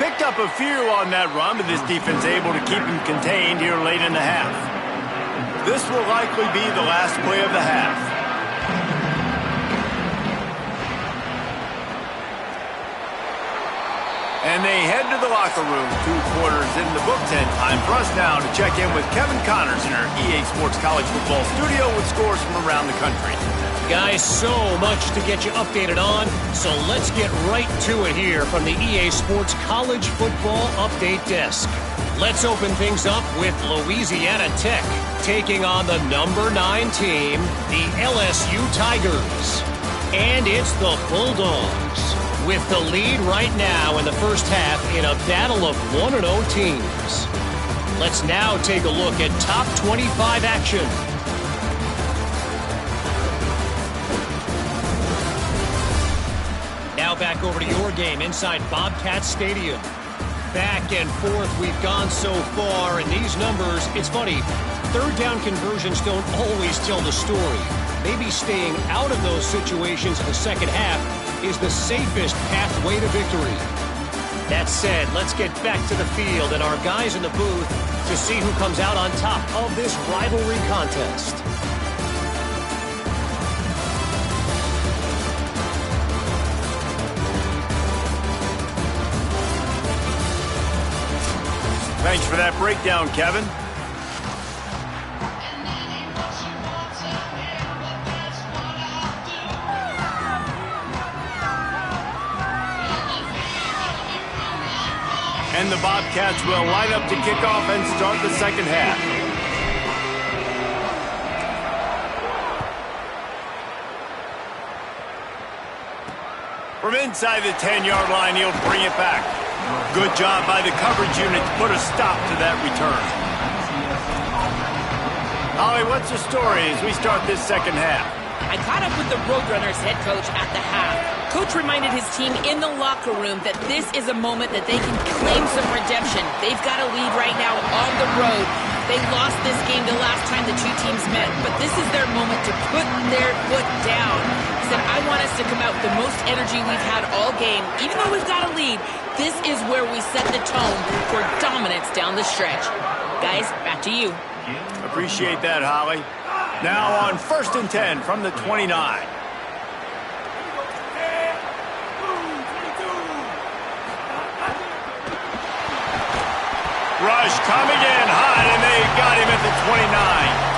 Picked up a few on that run, but this defense able to keep him contained here late in the half. This will likely be the last play of the half. And they head to the locker room. 2 quarters in the books, and time for us now to check in with Kevin Connors in our EA Sports College Football studio with scores from around the country. Guys, so much to get you updated on, so let's get right to it here from the EA Sports College Football Update Desk. Let's open things up with Louisiana Tech taking on the number 9 team, the LSU Tigers. And it's the Bulldogs with the lead right now in the first half in a battle of 1-0 teams. Let's now take a look at top 25 action. Now back over to your game inside Bobcat Stadium. Back and forth we've gone so far, and these numbers, it's funny, 3rd down conversions don't always tell the story. Maybe staying out of those situations in the second half is the safest pathway to victory. That said, let's get back to the field and our guys in the booth to see who comes out on top of this rivalry contest. Thanks for that breakdown, Kevin. And the Bobcats will line up to kick off and start the second half. From inside the 10-yard line, he'll bring it back. Good job by the coverage unit to put a stop to that return. Holly, what's the story as we start this second half? I caught up with the Roadrunners head coach at the half. Coach reminded his team in the locker room that this is a moment that they can claim some redemption. They've got a lead right now on the road. They lost this game the last time the two teams met, but this is their moment to put their foot down. He said, I want us to come out with the most energy we've had all game. Even though we've got a lead, this is where we set the tone for dominance down the stretch. Guys, back to you. Appreciate that, Holly. Now on 1st and 10 from the 29. Rush coming in high, and they got him at the 29.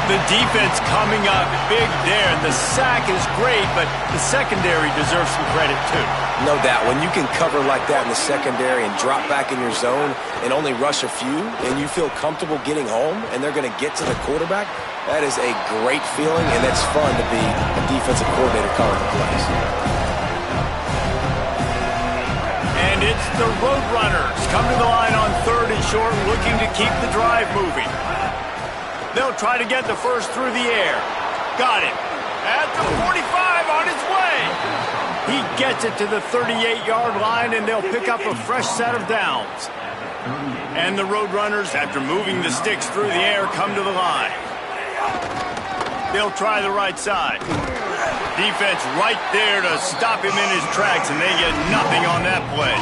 The defense coming up big there. The sack is great, but the secondary deserves some credit too. No doubt. When you can cover like that in the secondary and drop back in your zone and only rush a few, and you feel comfortable getting home, and they're going to get to the quarterback, that is a great feeling, and it's fun to be a defensive coordinator calling the plays. And it's the Roadrunners come to the line on 3rd and short, looking to keep the drive moving. They'll try to get the first through the air. Got it. At the 45 on its way. He gets it to the 38-yard line, and they'll pick up a fresh set of downs. And the Roadrunners, after moving the sticks through the air, come to the line. They'll try the right side. Defense right there to stop him in his tracks, and they get nothing on that play.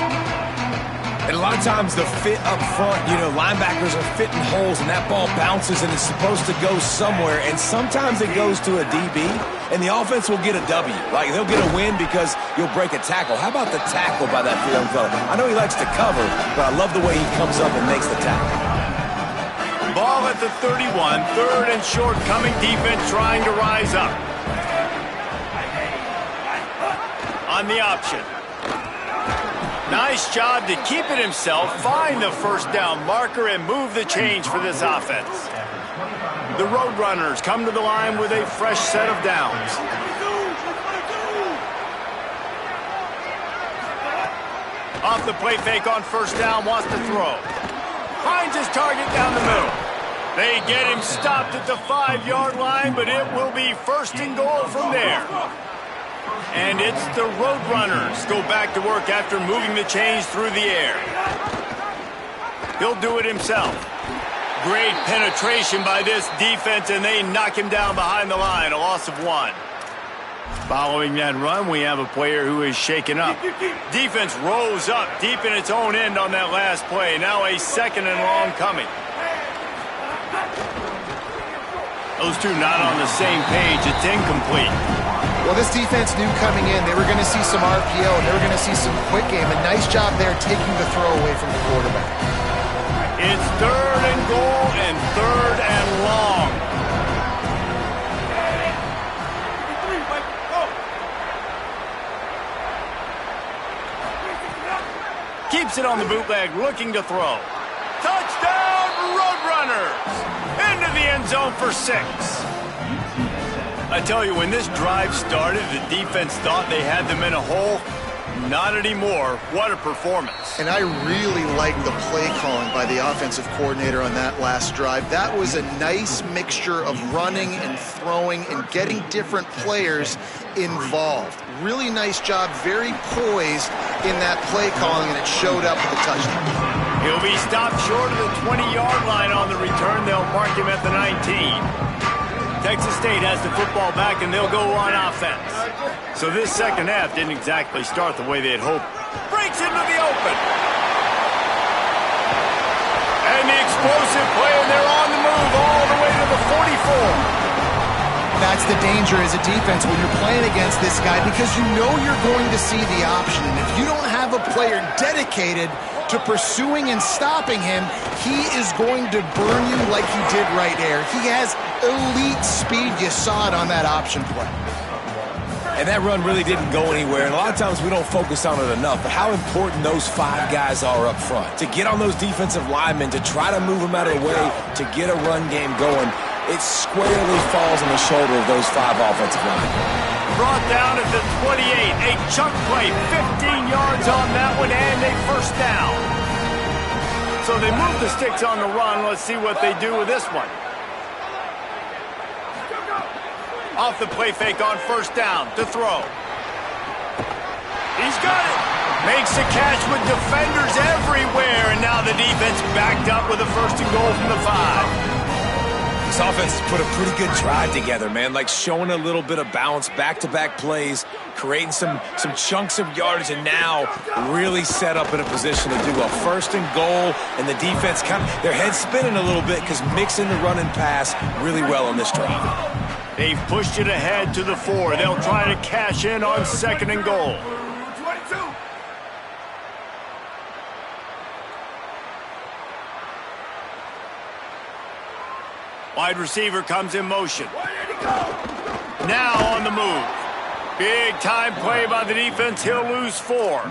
And a lot of times the fit up front, linebackers are fitting holes, and that ball bounces, and it's supposed to go somewhere, and sometimes it goes to a DB, and the offense will get a W. Like, they'll get a win because you'll break a tackle. How about the tackle by that young fella? I know he likes to cover, but I love the way he comes up and makes the tackle. Ball at the 31, 3rd and short, coming defense trying to rise up. On the option. Nice job to keep it himself, find the first down marker, and move the change for this offense. The Roadrunners come to the line with a fresh set of downs. Off the play fake on 1st down, wants to throw. Finds his target down the middle. They get him stopped at the 5-yard line, but it will be 1st and goal from there. And it's the Roadrunners go back to work after moving the chains through the air. He'll do it himself. Great penetration by this defense, and they knock him down behind the line, a loss of 1. Following that run, we have a player who is shaken up. Defense rose up deep in its own end on that last play. Now a 2nd and long coming. Those two not on the same page. It's incomplete. Well, this defense knew coming in they were going to see some RPO, and they were going to see some quick game. A nice job there taking the throw away from the quarterback. It's 3rd and goal and 3rd and long. Keeps it on the bootleg, looking to throw. Touchdown, Roadrunners! Into the end zone for 6. I tell you, when this drive started, the defense thought they had them in a hole. Not anymore. What a performance. And I really like the play calling by the offensive coordinator on that last drive. That was a nice mixture of running and throwing and getting different players involved. Really nice job, very poised in that play calling, and it showed up with the touchdown. He'll be stopped short of the 20-yard line on the return. They'll mark him at the 19. Texas State has the football back, and they'll go on offense. So this second half didn't exactly start the way they had hoped. Breaks into the open. And the explosive play, and they're on the move all the way to the 44. That's the danger as a defense when you're playing against this guy, because you know you're going to see the option. And if you don't have a player dedicated to pursuing and stopping him, he is going to burn you like he did right there. He has elite speed. You saw it on that option play. And that run really didn't go anywhere, and a lot of times we don't focus on it enough, but how important those 5 guys are up front. To get on those defensive linemen, to try to move them out of the way, to get a run game going, it squarely falls on the shoulder of those 5 offensive linemen. Brought down at the 28, a chunk play, 15 yards on that one, and a 1st down. So they move the sticks on the run. Let's see what they do with this one. Off the play fake on first down to throw. He's got it. Makes a catch with defenders everywhere, and now the defense backed up with a first and goal from the 5. This offense has put a pretty good drive together, man. Like showing a little bit of balance, back-to-back plays, creating some chunks of yardage, and now really set up in a position to do a first and goal, and the defense their head's spinning a little bit because mixing the run and pass really well on this drive. They've pushed it ahead to the 4. They'll try to cash in on second and goal. 22. Wide receiver comes in motion. Now on the move. Big time play by the defense. He'll lose 4.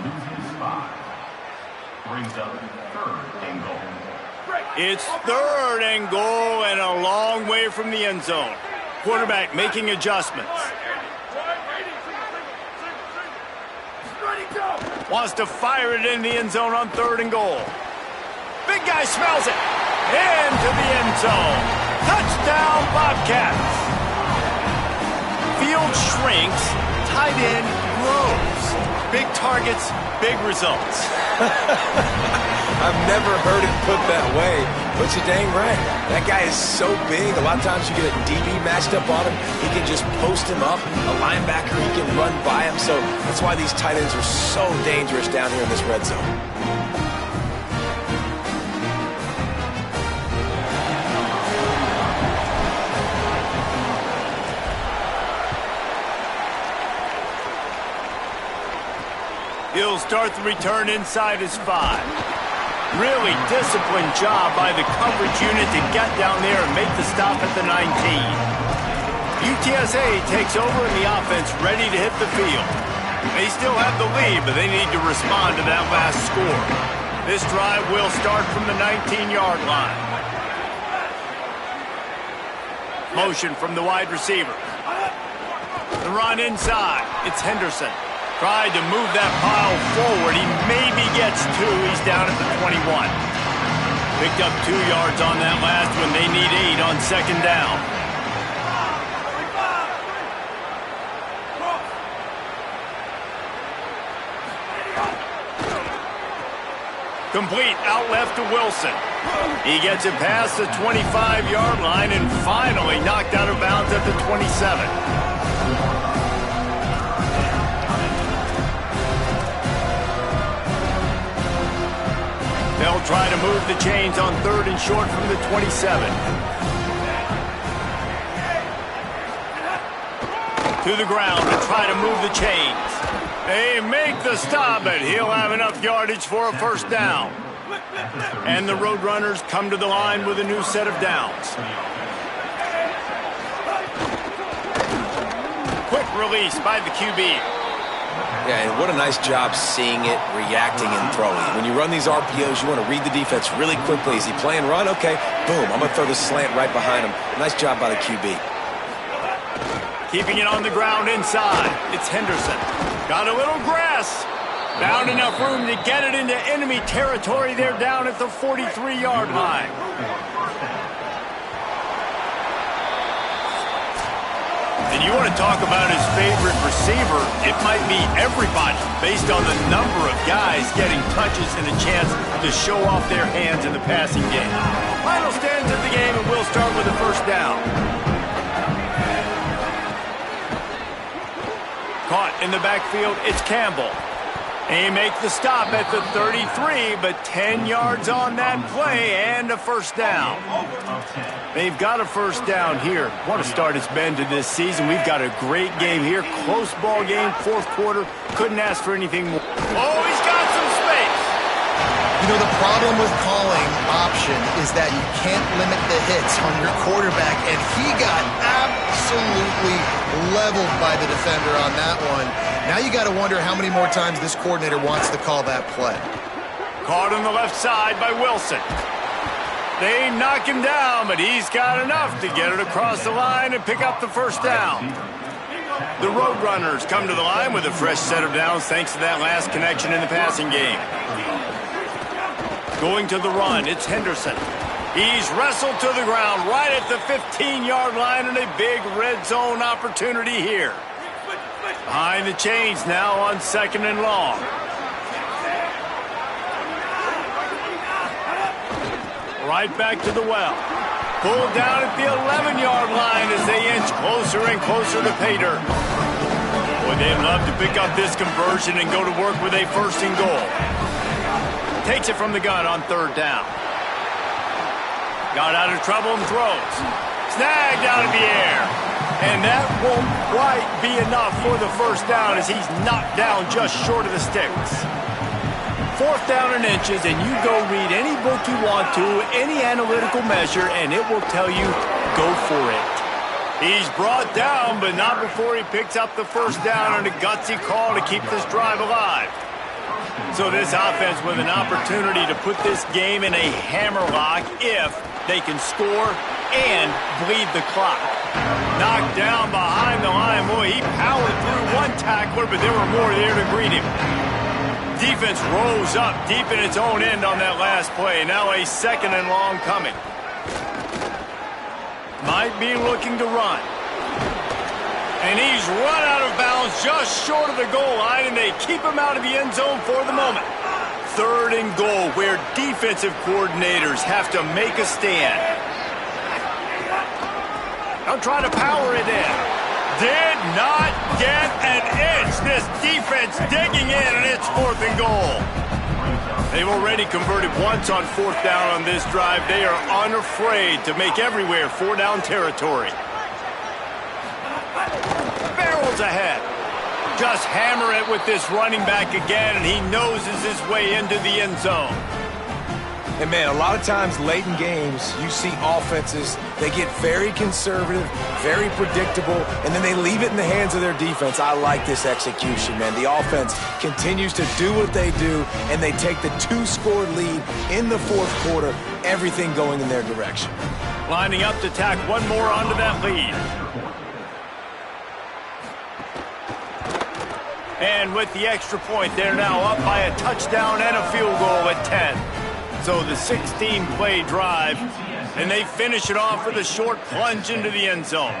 Brings up third and goal. It's third and goal and a long way from the end zone. Quarterback making adjustments. Wants to fire it in the end zone on third and goal. Big guy smells it. Into the end zone. Touchdown, Bobcats. Field shrinks, tight end grows. Big targets, big results. I've never heard it put that way, but you're dang right. That guy is so big. A lot of times you get a DB matched up on him. He can just post him up. A linebacker, he can run by him. So that's why these tight ends are so dangerous down here in this red zone. He'll start the return inside his 5. Really disciplined job by the coverage unit to get down there and make the stop at the 19. UTSA takes over and the offense ready to hit the field. They still have the lead, but they need to respond to that last score. This drive will start from the 19-yard line. Motion from the wide receiver. The run inside. It's Henderson. Tried to move that pile forward. He maybe gets 2. He's down at the 21. Picked up 2 yards on that last one. They need 8 on second down. Complete out left to Wilson. He gets it past the 25-yard line and finally knocked out of bounds at the 27. They'll try to move the chains on third and short from the 27. To the ground to try to move the chains. They make the stop, but he'll have enough yardage for a first down. And the Roadrunners come to the line with a new set of downs. Quick release by the QB. Yeah, and what a nice job seeing it, reacting, and throwing. When you run these RPOs, you want to read the defense really quickly. Is he playing run? Okay, boom, I'm going to throw the slant right behind him. Nice job by the QB. Keeping it on the ground inside. It's Henderson. Got a little grass. Found enough room to get it into enemy territory. They're down at the 43-yard line. And you want to talk about his favorite receiver, it might be everybody based on the number of guys getting touches and a chance to show off their hands in the passing game. Final stands of the game, and we'll start with a first down. Caught in the backfield, it's Campbell. They make the stop at the 33, but 10 yards on that play and a first down. They've got a first down here. What a start it's been to this season. We've got a great game here. Close ball game, fourth quarter. Couldn't ask for anything more. Oh, he's got some space. You know, the problem with calling option is that you can't limit the hits on your quarterback, and he got absolutely leveled by the defender on that one. Now you got to wonder how many more times this coordinator wants to call that play. Caught on the left side by Wilson. They knock him down, but he's got enough to get it across the line and pick up the first down. The Roadrunners come to the line with a fresh set of downs thanks to that last connection in the passing game. Going to the run, it's Henderson. He's wrestled to the ground right at the 15-yard line, and a big red zone opportunity here. Behind the chains now on 2nd and long. Right back to the well. Pulled down at the 11-yard line as they inch closer and closer to pay dirt. Boy, they'd love to pick up this conversion and go to work with a 1st and goal. Takes it from the gun on 3rd down. Got out of trouble and throws. Snagged out of the air. And that won't quite be enough for the 1st down as he's knocked down just short of the sticks. 4th down and inches, and you go read any book you want to, any analytical measure, and it will tell you, go for it. He's brought down, but not before he picks up the 1st down and a gutsy call to keep this drive alive. So this offense with an opportunity to put this game in a hammerlock if they can score and bleed the clock. Knocked down behind the line. Boy, he powered through one tackler, but there were more there to greet him. Defense rose up deep in its own end on that last play. Now a 2nd and long coming. Might be looking to run. And he's run out of bounds just short of the goal line, and they keep him out of the end zone for the moment. 3rd and goal, where defensive coordinators have to make a stand. They'll try to power it in. Did not get an inch. This defense digging in, and it's 4th and goal. They've already converted once on 4th down on this drive. They are unafraid to make everywhere 4-down territory. Barrels ahead. Just hammer it with this running back again, and he noses his way into the end zone. And, man, a lot of times late in games, you see offenses, they get very conservative, very predictable, and then they leave it in the hands of their defense. I like this execution, man. The offense continues to do what they do, and they take the 2-score lead in the 4th quarter, everything going in their direction. Lining up to tack one more onto that lead. And with the extra point, they're now up by a touchdown and a field goal at 10. So the 16-play drive, and they finish it off with a short plunge into the end zone.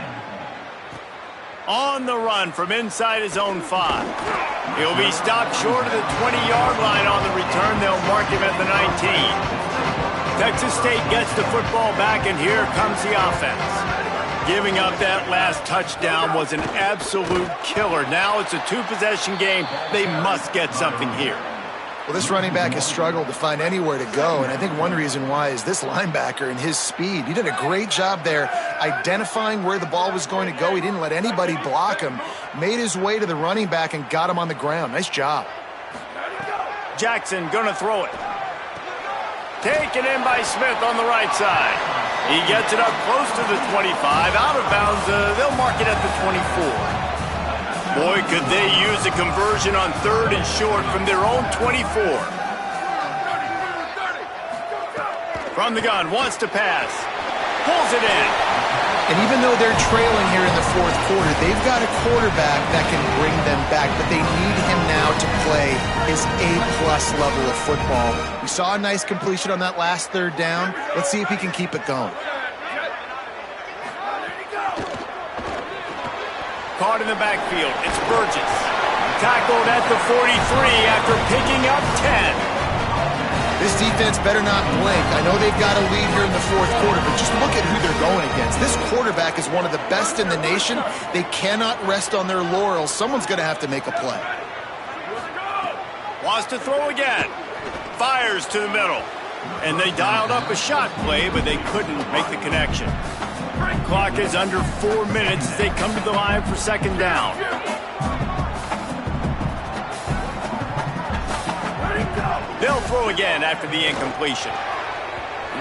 On the run from inside his own 5. He'll be stopped short of the 20-yard line on the return. They'll mark him at the 19. Texas State gets the football back, and here comes the offense. Giving up that last touchdown was an absolute killer. Now it's a 2-possession game. They must get something here. Well, this running back has struggled to find anywhere to go, and I think one reason why is this linebacker and his speed. He did a great job there identifying where the ball was going to go. He didn't let anybody block him, made his way to the running back and got him on the ground. Nice job. Jackson gonna throw it. Taken in by Smith on the right side. He gets it up close to the 25. Out of bounds, they'll mark it at the 24. Boy, could they use a conversion on 3rd and short from their own 24. From the gun, wants to pass. Pulls it in. And even though they're trailing here in the 4th quarter, they've got a quarterback that can bring them back, but they need him now to play his A-plus level of football. We saw a nice completion on that last 3rd down. Let's see if he can keep it going. Caught in the backfield, it's Burgess. Tackled at the 43 after picking up 10. This defense better not blink. I know they've got a lead here in the 4th quarter, but just look at who they're going against. This quarterback is one of the best in the nation. They cannot rest on their laurels. Someone's going to have to make a play. Wants to throw again. Fires to the middle. And they dialed up a shot play, but they couldn't make the connection. Clock is under 4 minutes as they come to the line for 2nd down. They'll throw again after the incompletion.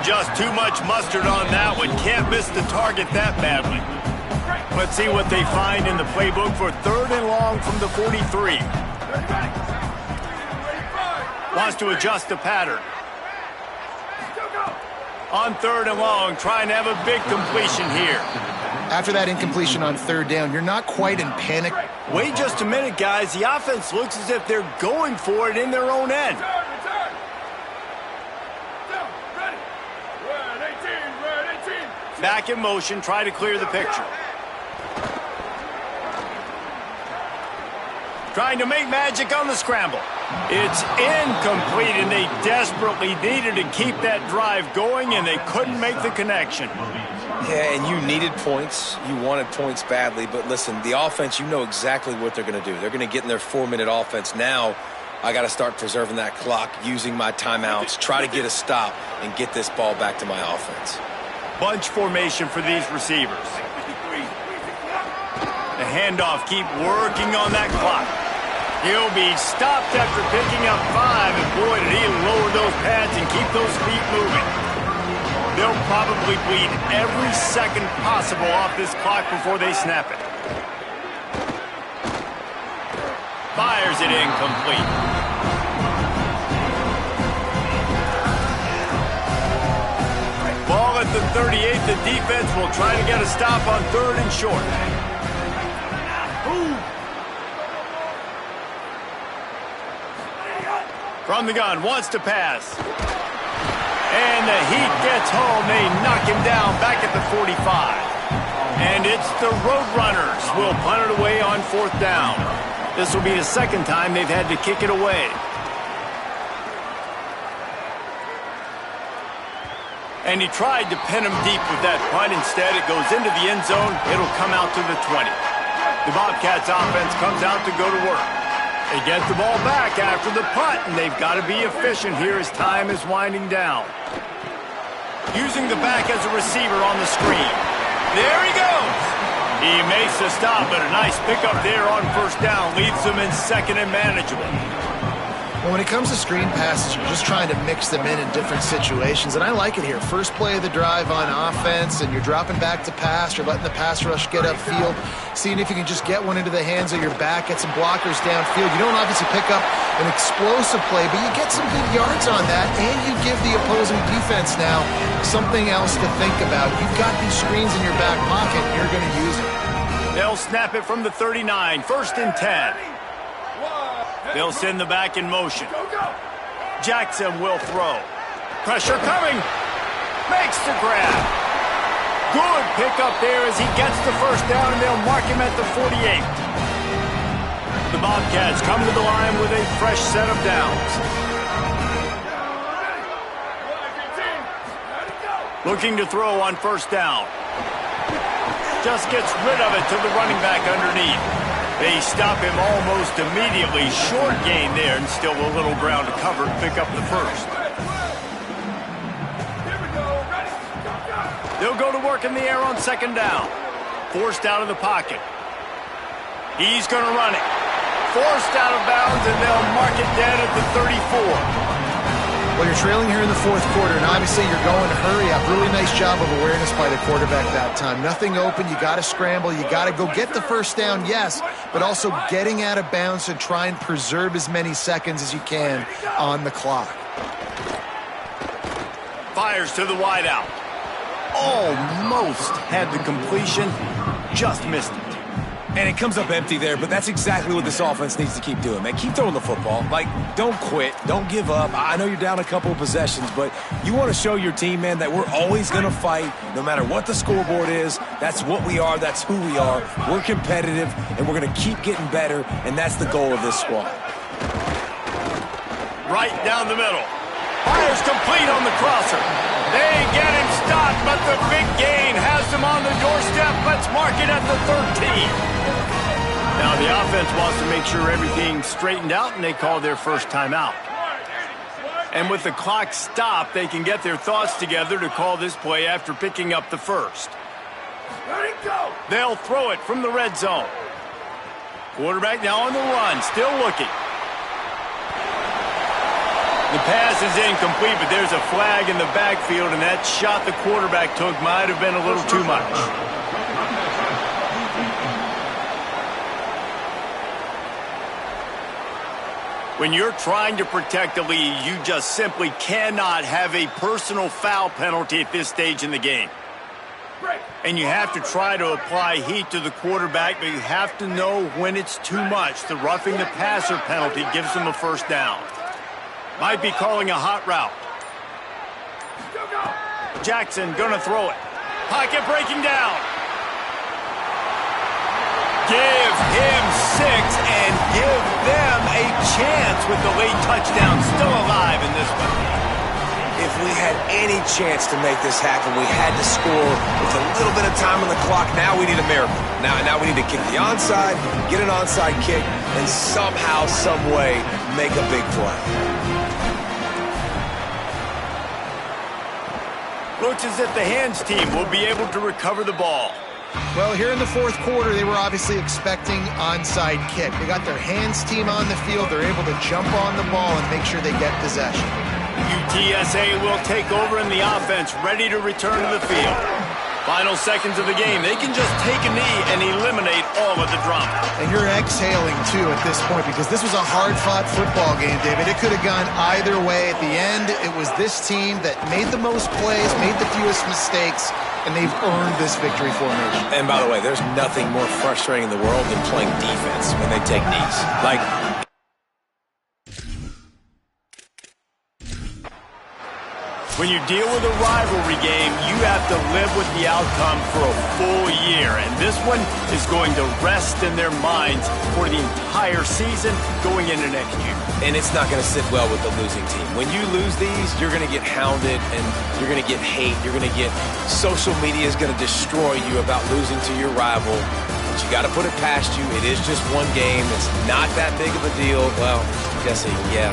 Just too much mustard on that one. Can't miss the target that badly. Let's see what they find in the playbook for 3rd and long from the 43. Wants to adjust the pattern. On 3rd and long, trying to have a big completion here. After that incompletion on 3rd down, you're not quite in panic. Wait just a minute, guys. The offense looks as if they're going for it in their own end. Back in motion, try to clear the picture. Trying to make magic on the scramble. It's incomplete, and they desperately needed to keep that drive going, and they couldn't make the connection. Yeah, and you needed points. You wanted points badly. But listen, the offense, you know exactly what they're going to do. They're going to get in their 4-minute offense. Now, I got to start preserving that clock, using my timeouts, try to get a stop, and get this ball back to my offense. Bunch formation for these receivers. The handoff, keep working on that clock. He'll be stopped after picking up 5, and boy, did he lower those pads and keep those feet moving. They'll probably bleed every second possible off this clock before they snap it. Fires it incomplete. Ball at the 38. The defense will try to get a stop on 3rd and short. From the gun, wants to pass. And the heat gets home. They knock him down back at the 45. And it's the Roadrunners who will punt it away on 4th down. This will be the 2nd time they've had to kick it away. And he tried to pin him deep with that punt. Instead, it goes into the end zone. It'll come out to the 20. The Bobcats offense comes out to go to work. They get the ball back after the punt, and they've got to be efficient here as time is winding down. Using the back as a receiver on the screen. There he goes. He makes the stop, but a nice pickup there on 1st down leaves them in 2nd and manageable. Well, when it comes to screen passes, you're just trying to mix them in different situations, and I like it here. First play of the drive on offense, and you're dropping back to pass. You're letting the pass rush get upfield, seeing if you can just get one into the hands of your back, get some blockers downfield. You don't obviously pick up an explosive play, but you get some good yards on that, and you give the opposing defense now something else to think about. You've got these screens in your back pocket, and you're going to use them. They'll snap it from the 39, 1st and 10. They'll send the back in motion. Jackson will throw. Pressure coming. Makes the grab. Good pickup there as he gets the 1st down, and they'll mark him at the 48. The Bobcats come to the line with a fresh set of downs. Looking to throw on 1st down. Just gets rid of it to the running back underneath. They stop him almost immediately. Short gain there, and still a little ground to cover to pick up the 1st. They'll go to work in the air on 2nd down. Forced out of the pocket. He's going to run it. Forced out of bounds, and they'll mark it dead at the 34. Well, you're trailing here in the 4th quarter, and obviously you're going to hurry up. Really nice job of awareness by the quarterback that time. Nothing open. You got to scramble. You got to go get the 1st down, yes, but also getting out of bounds to try and preserve as many seconds as you can on the clock. Fires to the wideout. Almost had the completion. Just missed it. And it comes up empty there, but that's exactly what this offense needs to keep doing, man. Keep throwing the football. Like, don't quit. Don't give up. I know you're down a couple of possessions, but you want to show your team, man, that we're always going to fight no matter what the scoreboard is. That's what we are. That's who we are. We're competitive, and we're going to keep getting better, and that's the goal of this squad. Right down the middle. Fires complete on the crosser. They get him stopped, but the big gain has him on the doorstep. Let's mark it at the 13. Now the offense wants to make sure everything's straightened out, and they call their 1st timeout. And with the clock stopped, they can get their thoughts together to call this play after picking up the 1st. They'll throw it from the red zone. Quarterback now on the run, still looking. The pass is incomplete, but there's a flag in the backfield, and that shot the quarterback took might have been a little too much. When you're trying to protect a lead, you just simply cannot have a personal foul penalty at this stage in the game. And you have to try to apply heat to the quarterback, but you have to know when it's too much. The roughing the passer penalty gives them a 1st down. Might be calling a hot route. Jackson gonna throw it. Pocket breaking down. Give him 6 and give them a chance with the late touchdown still alive in this one. If we had any chance to make this happen, we had to score with a little bit of time on the clock. Now we need a miracle. Now we need to kick the onside, get an onside kick, and somehow, some way, make a big play. Looks as if the hands team will be able to recover the ball. Well, here in the fourth quarter, they were obviously expecting onside kick. They got their hands team on the field. They're able to jump on the ball and make sure they get possession. UTSA will take over in the offense, ready to return to the field. Final seconds of the game. They can just take a knee and eliminate all of the drama. And you're exhaling, too, at this point, because this was a hard-fought football game, David. It could have gone either way. At the end, it was this team that made the most plays, made the fewest mistakes, and they've earned this victory formation. And by the way, there's nothing more frustrating in the world than playing defense when they take knees. Like, when you deal with a rivalry game, you have to live with the outcome for a full year. And this one is going to rest in their minds for the entire season going into next year. And it's not going to sit well with the losing team. When you lose these, you're going to get hounded and you're going to get hate. You're going to get social media is going to destroy you about losing to your rival. But you got to put it past you. It is just one game. It's not that big of a deal. Well, Jesse, yeah.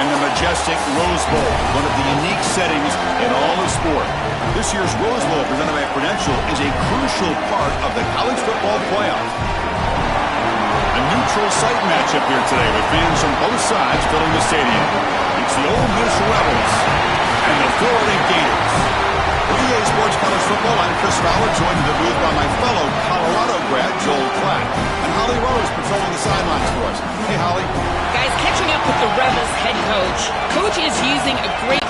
And the majestic Rose Bowl, one of the unique settings in all of sport. This year's Rose Bowl, presented by Prudential, is a crucial part of the college football playoff. A neutral site matchup here today with fans from both sides filling the stadium. It's the Ole Miss Rebels and the Florida Gators. For EA Sports College Football, I'm Chris Fowler, joined in the booth by my fellow Colorado grad, Joel Klatt. And Holly Rose patrolling the sidelines for us. Hey, Holly. Guys, catching up with the Rebels head coach. Coach is using a great...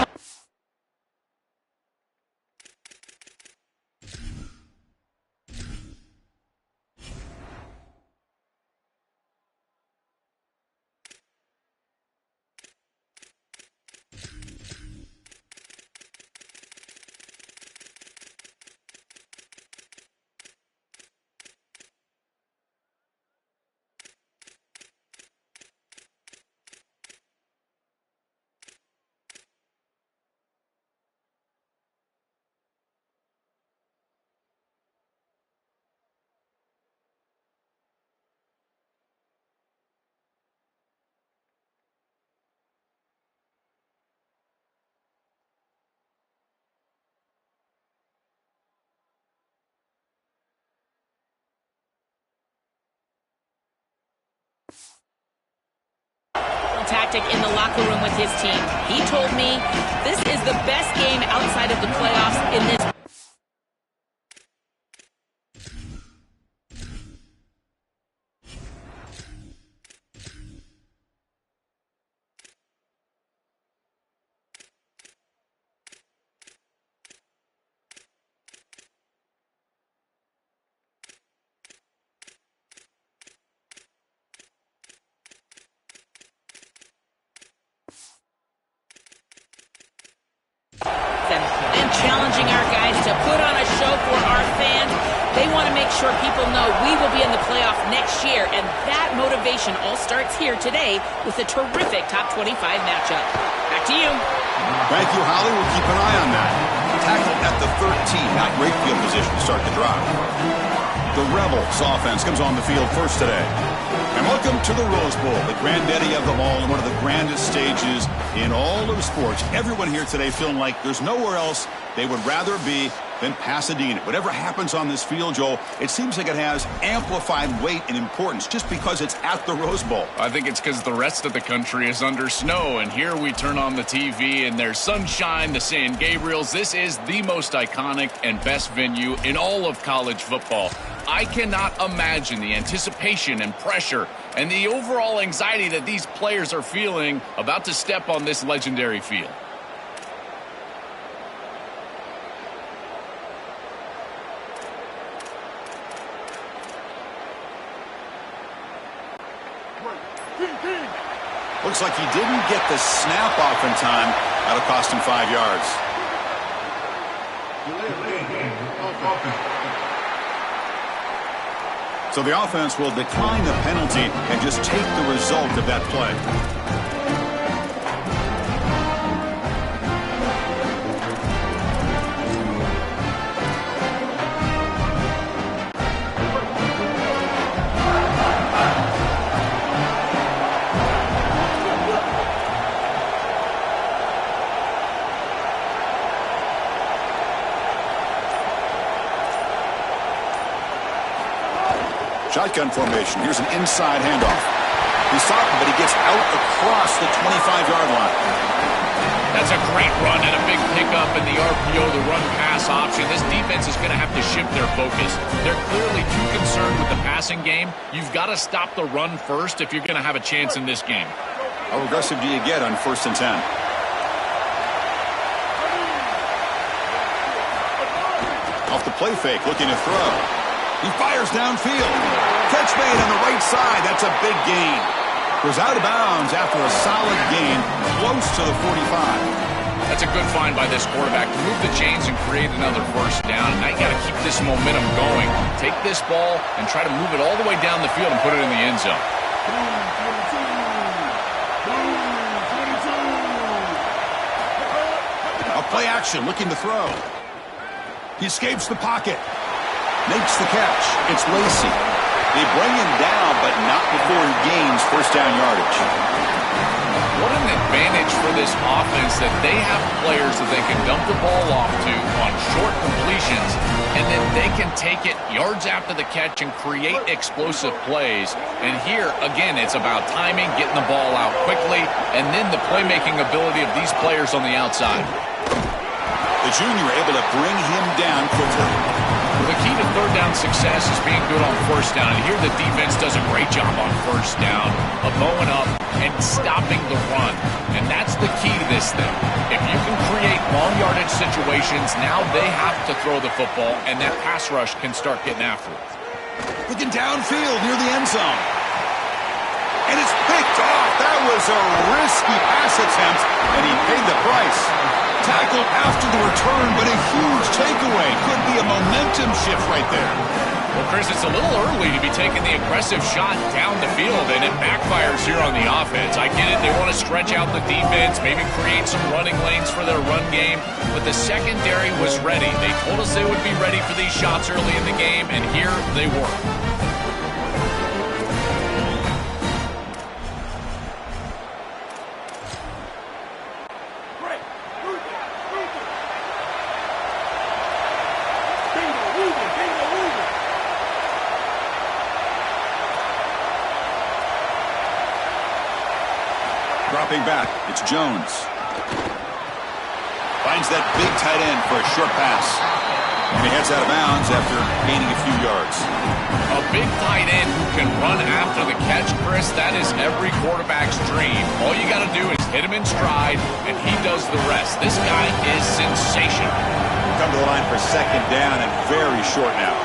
tactic in the locker room with his team. He told me this is the best game outside of the playoffs in this. And challenging our guys to put on a show for our fans. They want to make sure people know we will be in the playoff next year, and that motivation all starts here today with a terrific top 25 matchup. Back to you. Thank you, Holly. We'll keep an eye on that. Tackled at the 13, not great field position to start the drive. The Rebels offense comes on the field first today. And welcome to the Rose Bowl, the granddaddy of them all, and one of the grandest stages in all of sports. Everyone here today feeling like there's nowhere else they would rather be Then Pasadena. Whatever happens on this field, Joel, it seems like it has amplified weight and importance just because it's at the Rose Bowl. I think it's because the rest of the country is under snow, and here we turn on the TV and there's sunshine, the San Gabriels. This is the most iconic and best venue in all of college football. I cannot imagine the anticipation and pressure and the overall anxiety that these players are feeling about to step on this legendary field. Looks like he didn't get the snap off in time. That'll cost him 5 yards. So the offense will decline the penalty and just take the result of that play. Shotgun formation. Here's an inside handoff. He's stopped, but he gets out across the 25-yard line. That's a great run and a big pickup in the RPO, the run-pass option. This defense is going to have to shift their focus. They're clearly too concerned with the passing game. You've got to stop the run first if you're going to have a chance in this game. How aggressive do you get on 1st and 10? Off the play fake, looking to throw. He fires downfield. Catch made on the right side. That's a big gain. Goes out of bounds after a solid gain, close to the 45. That's a good find by this quarterback to move the chains and create another 1st down. Now you got to keep this momentum going. Take this ball and try to move it all the way down the field and put it in the end zone. A play action, looking to throw. He escapes the pocket. Makes the catch. It's Lacey. They bring him down, but not before he gains 1st down yardage. What an advantage for this offense that they have players that they can dump the ball off to on short completions, and then they can take it yards after the catch and create explosive plays. And here, again, it's about timing, getting the ball out quickly, and then the playmaking ability of these players on the outside. The junior able to bring him down quickly. The key to 3rd down success is being good on 1st down. And here the defense does a great job on 1st down of bowing up and stopping the run. And that's the key to this thing. If you can create long yardage situations, now they have to throw the football, and that pass rush can start getting after it. Looking downfield near the end zone. And it's picked off. That was a risky pass attempt, and he paid the price. Tackled after the return, but a huge takeaway. Could be a momentum shift right there. Well, Chris, it's a little early to be taking the aggressive shot down the field, and it backfires here on the offense. I get it. They want to stretch out the defense, maybe create some running lanes for their run game, but the secondary was ready. They told us they would be ready for these shots early in the game, and here they were. Dropping back, it's Jones. Finds that big tight end for a short pass. And he heads out of bounds after gaining a few yards. A big tight end who can run after the catch, Chris, that is every quarterback's dream. All you got to do is hit him in stride, and he does the rest. This guy is sensational. Come to the line for 2nd down and very short now.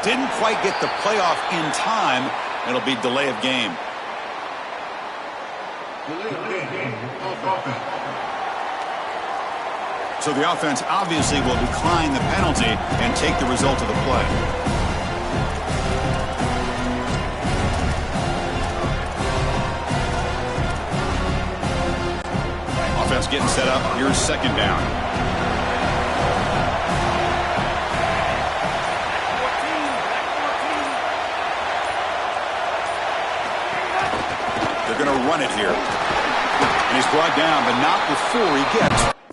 Didn't quite get the playoff in time. It'll be delay of game. So the offense obviously will decline the penalty and take the result of the play. getting set up. Here's second down. They're going to run it here. And he's brought down, but not before he gets